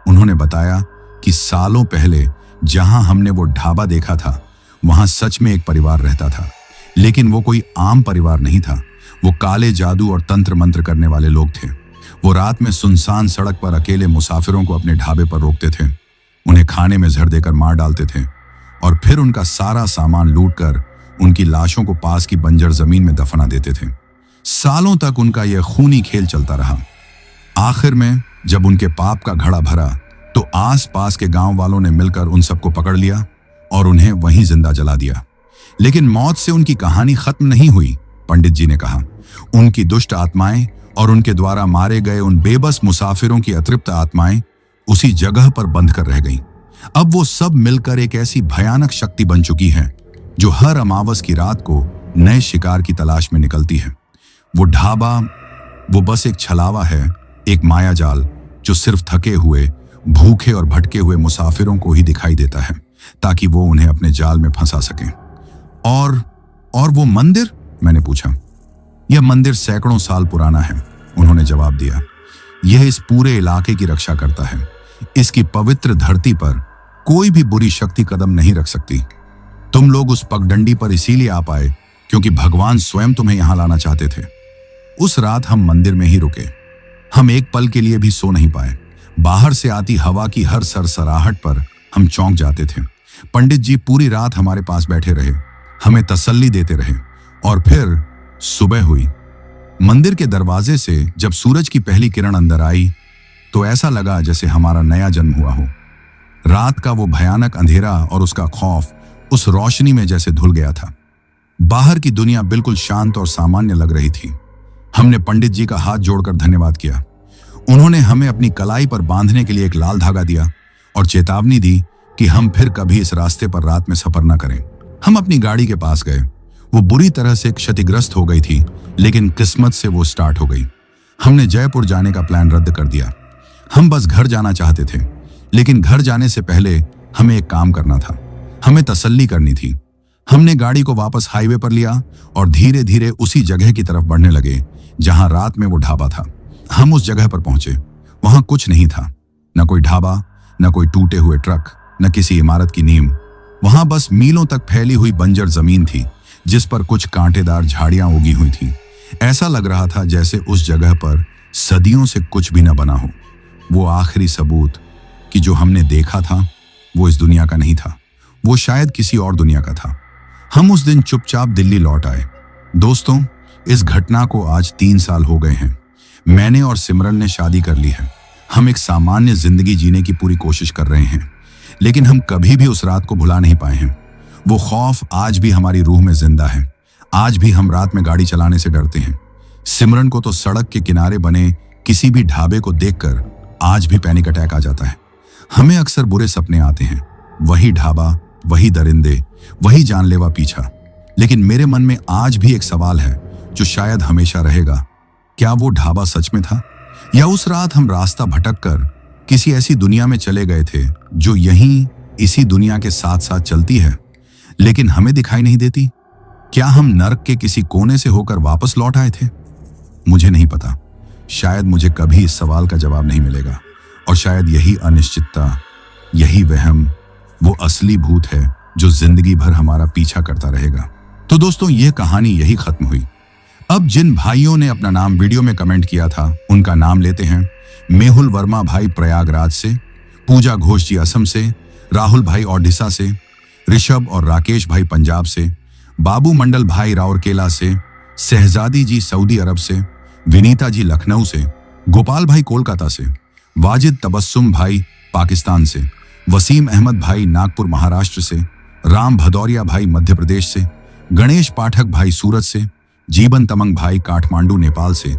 उन्होंने बताया कि सालों पहले जहां हमने वो ढाबा देखा था, वहां सच में एक परिवार रहता था, लेकिन वो कोई आम परिवार नहीं था। वो काले जादू और तंत्र मंत्र करने वाले लोग थे। वो रात में सुनसान सड़क पर अकेले मुसाफिरों को अपने ढाबे पर रोकते थे, उन्हें खाने में जहर देकर मार डालते थे और फिर उनका सारा सामान लूटकर उनकी लाशों को पास की बंजर जमीन में दफना देते थे। सालों तक उनका यह खूनी खेल चलता रहा। आखिर में जब उनके पाप का घड़ा भरा तो आस-पास के गांव वालों ने मिलकर उन सबको पकड़ लिया और उन्हें वहीं जिंदा जला दिया। लेकिन मौत से उनकी कहानी खत्म नहीं हुई, पंडित जी ने कहा। उनकी दुष्ट आत्माएं और उनके द्वारा मारे गए उन बेबस मुसाफिरों की अतृप्त आत्माएं उसी जगह पर बंध कर रह गईं। अब वो सब मिलकर एक ऐसी भयानक शक्ति बन चुकी है जो हर अमावस की रात को नए शिकार की तलाश में निकलती है। वो ढाबा वो बस एक छलावा है, एक मायाजाल जो सिर्फ थके हुए, भूखे और भटके हुए मुसाफिरों को ही दिखाई देता है ताकि वो उन्हें अपने जाल में फंसा सकें। और वो मंदिर? मैंने पूछा। यह मंदिर सैकड़ों साल पुराना है, उन्होंने जवाब दिया। यह इस पूरे इलाके की रक्षा करता है। इसकी पवित्र धरती पर कोई भी बुरी शक्ति कदम नहीं रख सकती। तुम लोग उस पगडंडी पर इसीलिए आ पाए क्योंकि भगवान स्वयं तुम्हें यहां लाना चाहते थे। उस रात हम मंदिर में ही रुके। हम एक पल के लिए भी सो नहीं पाए। बाहर से आती हवा की हर सरसराहट पर हम चौंक जाते थे। पंडित जी पूरी रात हमारे पास बैठे रहे, हमें तसल्ली देते रहे और फिर सुबह हुई। मंदिर के दरवाजे से जब सूरज की पहली किरण अंदर आई तो ऐसा लगा जैसे हमारा नया जन्म हुआ हो। रात का वो भयानक अंधेरा और उसका खौफ उस रोशनी में जैसे धुल गया था। बाहर की दुनिया बिल्कुल शांत और सामान्य लग रही थी। हमने पंडित जी का हाथ जोड़कर धन्यवाद किया। उन्होंने हमें अपनी कलाई पर बांधने के लिए एक लाल धागा दिया और चेतावनी दी कि हम फिर कभी इस रास्ते पर रात में सफर न करें। हम अपनी गाड़ी के पास गए। वो बुरी तरह से क्षतिग्रस्त हो गई थी, लेकिन किस्मत से वो स्टार्ट हो गई। हमने जयपुर जाने का प्लान रद्द कर दिया। हम बस घर जाना चाहते थे, लेकिन घर जाने से पहले हमें एक काम करना था। हमें तसल्ली करनी थी। हमने गाड़ी को वापस हाईवे पर लिया और धीरे धीरे उसी जगह की तरफ बढ़ने लगे जहां रात में वो ढाबा था। हम उस जगह पर पहुंचे। वहां कुछ नहीं था, न कोई ढाबा, न कोई टूटे हुए ट्रक, न किसी इमारत की नींव। वहां बस मीलों तक फैली हुई बंजर जमीन थी जिस पर कुछ कांटेदार झाड़ियां उगी हुई थी। ऐसा लग रहा था जैसे उस जगह पर सदियों से कुछ भी न बना हो। वो आखिरी सबूत कि जो हमने देखा था वो इस दुनिया का नहीं था, वो शायद किसी और दुनिया का था। हम उस दिन चुपचाप दिल्ली लौट आए। दोस्तों, इस घटना को आज 3 साल हो गए हैं। मैंने और सिमरन ने शादी कर ली है। हम एक सामान्य जिंदगी जीने की पूरी कोशिश कर रहे हैं, लेकिन हम कभी भी उस रात को भुला नहीं पाए हैं। वो खौफ आज भी हमारी रूह में जिंदा है। आज भी हम रात में गाड़ी चलाने से डरते हैं। सिमरन को तो सड़क के किनारे बने किसी भी ढाबे को देखकर आज भी पैनिक अटैक आ जाता है। हमें अक्सर बुरे सपने आते हैं, वही ढाबा, वही दरिंदे, वही जानलेवा पीछा। लेकिन मेरे मन में आज भी एक सवाल है जो शायद हमेशा रहेगा। क्या वो ढाबा सच में था, या उस रात हम रास्ता भटककर किसी ऐसी दुनिया में चले गए थे जो यहीं इसी दुनिया के साथ साथ चलती है लेकिन हमें दिखाई नहीं देती? क्या हम नर्क के किसी कोने से होकर वापस लौट आए थे? मुझे नहीं पता। शायद मुझे कभी इस सवाल का जवाब नहीं मिलेगा, और शायद यही अनिश्चितता, यही वहम वो असली भूत है जो जिंदगी भर हमारा पीछा करता रहेगा। तो दोस्तों, ये कहानी यही खत्म हुई। अब जिन भाइयों ने अपना नाम वीडियो में कमेंट किया था उनका नाम लेते हैं। मेहुल वर्मा भाई प्रयागराज से, पूजा घोष जी असम से, राहुल भाई ओडिशा से, ऋषभ और राकेश भाई पंजाब से, बाबू मंडल भाई राउरकेला से, शहजादी जी सऊदी अरब से, विनीता जी लखनऊ से, गोपाल भाई कोलकाता से, वाजिद तबस्सुम भाई पाकिस्तान से, वसीम अहमद भाई नागपुर महाराष्ट्र से, राम भदौरिया भाई मध्य प्रदेश से, गणेश पाठक भाई सूरत से, जीवन तमंग भाई काठमांडू नेपाल से,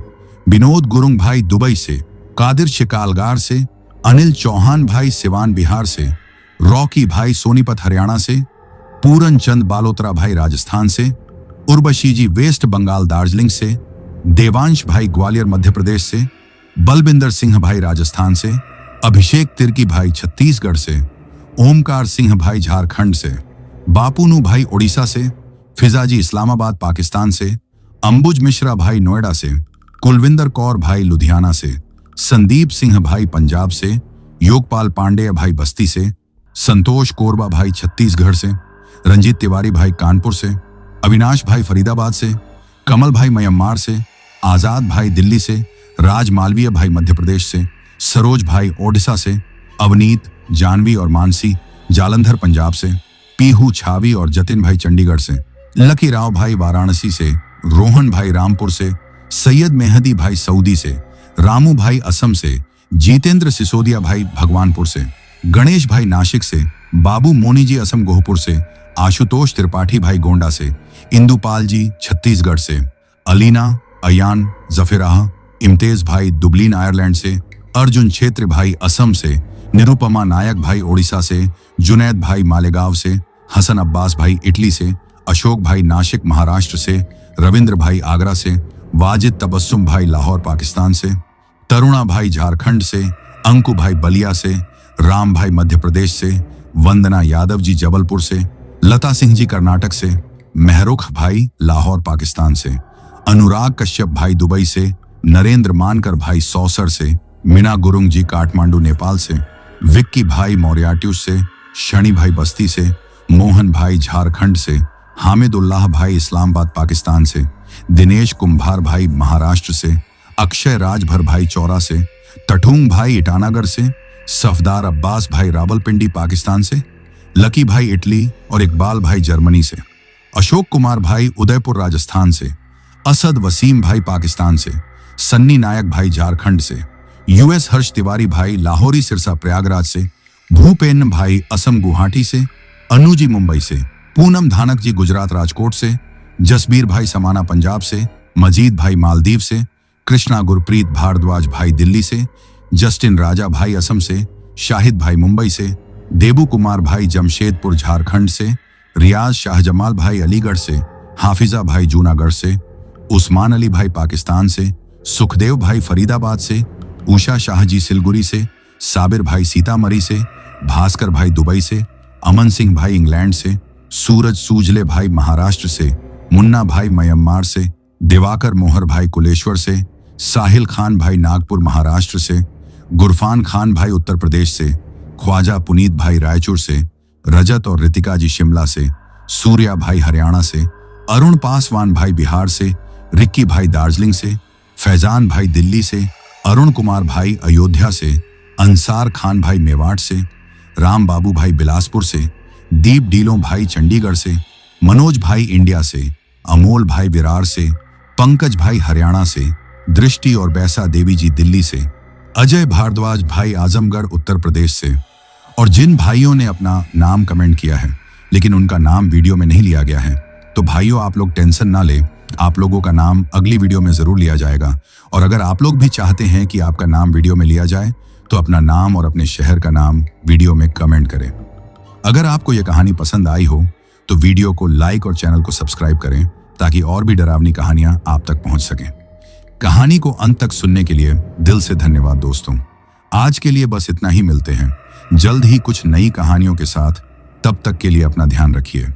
विनोद गुरुंग भाई दुबई से, कादिर शिकालगार से, अनिल चौहान भाई सिवान बिहार से, रॉकी भाई सोनीपत हरियाणा से, पूरन चंद बालोतरा भाई राजस्थान से, उर्वशी जी वेस्ट बंगाल दार्जिलिंग से, देवांश भाई ग्वालियर मध्य प्रदेश से, बलविंदर सिंह भाई राजस्थान से, अभिषेक तिर्की भाई छत्तीसगढ़ से, ओमकार सिंह भाई झारखंड से, बापूनू भाई ओडिशा से, फिजाजी इस्लामाबाद पाकिस्तान से, अंबुज मिश्रा भाई नोएडा से, कुलविंदर कौर भाई लुधियाना से, संदीप सिंह भाई पंजाब से, योगपाल पांडेय भाई बस्ती से, संतोष कोरबा भाई छत्तीसगढ़ से, रंजीत तिवारी भाई कानपुर से, अविनाश भाई फरीदाबाद से, कमल भाई म्यांमार से, आजाद भाई दिल्ली से, राज मालवीय भाई मध्य प्रदेश से, सरोज भाई ओडिशा से, अवनीत, जानवी और मानसी जालंधर पंजाब से, पीहू छावी और जतिन भाई चंडीगढ़ से, लकी राव भाई वाराणसी से, रोहन भाई रामपुर से, सैयद मेहदी भाई सऊदी से, रामू भाई असम से, जितेंद्र सिसोदिया भाई भगवानपुर से, गणेश भाई नासिक से, बाबू मोनी जी असम गोहपुर से, आशुतोष त्रिपाठी भाई गोंडा से, इंदुपाल जी छत्तीसगढ़ से, अलीना, अयान, जफिराह, इम्तेज भाई दुबलिन आयरलैंड से, अर्जुन क्षेत्र भाई असम से, निरुपमा नायक भाई ओडिशा से, जुनैद भाई मालेगांव से, हसन अब्बास भाई इटली से, अशोक भाई नासिक महाराष्ट्र से, रविंद्र भाई आगरा से, वाजिद तबस्सुम भाई लाहौर पाकिस्तान से, तरुणा भाई झारखंड से, अंकु भाई बलिया से, राम भाई मध्य प्रदेश से, वंदना यादव जी जबलपुर से, लता सिंह जी कर्नाटक से, महरुख भाई लाहौर पाकिस्तान से, अनुराग कश्यप भाई दुबई से, नरेंद्र मानकर भाई सौसर से, मीना गुरुंग जी काठमांडू नेपाल से, विक्की भाई मौर्याट्यूस से, शनि भाई बस्ती से, मोहन भाई झारखंड से, हामिदुल्लाह भाई इस्लामाबाद पाकिस्तान से, दिनेश कुंभार भाई महाराष्ट्र से, अक्षय राजभर भाई चौरा से, टठूंग भाई ईटानगर से, सफदार अब्बास भाई रावलपिंडी पाकिस्तान से, लकी भाई इटली और इकबाल भाई जर्मनी से, अशोक कुमार भाई उदयपुर राजस्थान से, असद वसीम भाई पाकिस्तान से, सन्नी नायक भाई झारखंड से, यूएस हर्ष तिवारी भाई लाहौरी सिरसा प्रयागराज से, भूपेन भाई असम गुवाहाटी से, अनुजी मुंबई से, पूनम धानक जी गुजरात राजकोट से, जसबीर भाई समाना पंजाब से, मजीद भाई मालदीव से, कृष्णा गुरप्रीत भारद्वाज भाई दिल्ली से, जस्टिन राजा भाई असम से, शाहिद भाई मुंबई से, देबू कुमार भाई जमशेदपुर झारखंड से, रियाज शाहजमाल भाई अलीगढ़ से, हाफिजा भाई जूनागढ़ से, उस्मान अली भाई पाकिस्तान से, सुखदेव भाई फरीदाबाद से, उषा शाह जी सिलगुरी से, साबिर भाई सीतामढ़ी से, भास्कर भाई दुबई से, अमन सिंह भाई इंग्लैंड से, सूरज सूजले भाई महाराष्ट्र से, मुन्ना भाई म्यांमार से, दिवाकर मोहर भाई कुलेश्वर से, साहिल खान भाई नागपुर महाराष्ट्र से, गुरफान खान भाई उत्तर प्रदेश से, ख्वाजा पुनीत भाई रायचूर से, रजत और रितिका जी शिमला से, सूर्या भाई हरियाणा से, अरुण पासवान भाई बिहार से, रिक्की भाई दार्जिलिंग से, फैजान भाई दिल्ली से, अरुण कुमार भाई अयोध्या से, अंसार खान भाई मेवाड़ से, राम बाबू भाई बिलासपुर से, दीप डीलों भाई चंडीगढ़ से, मनोज भाई इंडिया से, अमोल भाई विरार से, पंकज भाई हरियाणा से, दृष्टि और बैसा देवी जी दिल्ली से, अजय भारद्वाज भाई आजमगढ़ उत्तर प्रदेश से। और जिन भाइयों ने अपना नाम कमेंट किया है लेकिन उनका नाम वीडियो में नहीं लिया गया है, तो भाइयों आप लोग टेंशन ना ले, आप लोगों का नाम अगली वीडियो में जरूर लिया जाएगा। और अगर आप लोग भी चाहते हैं कि आपका नाम वीडियो में लिया जाए तो अपना नाम और अपने शहर का नाम वीडियो में कमेंट करें। अगर आपको यह कहानी पसंद आई हो तो वीडियो को लाइक और चैनल को सब्सक्राइब करें ताकि और भी डरावनी कहानियां आप तक पहुंच सकें। कहानी को अंत तक सुनने के लिए दिल से धन्यवाद दोस्तों। आज के लिए बस इतना ही, मिलते हैं जल्द ही कुछ नई कहानियों के साथ। तब तक के लिए अपना ध्यान रखिए।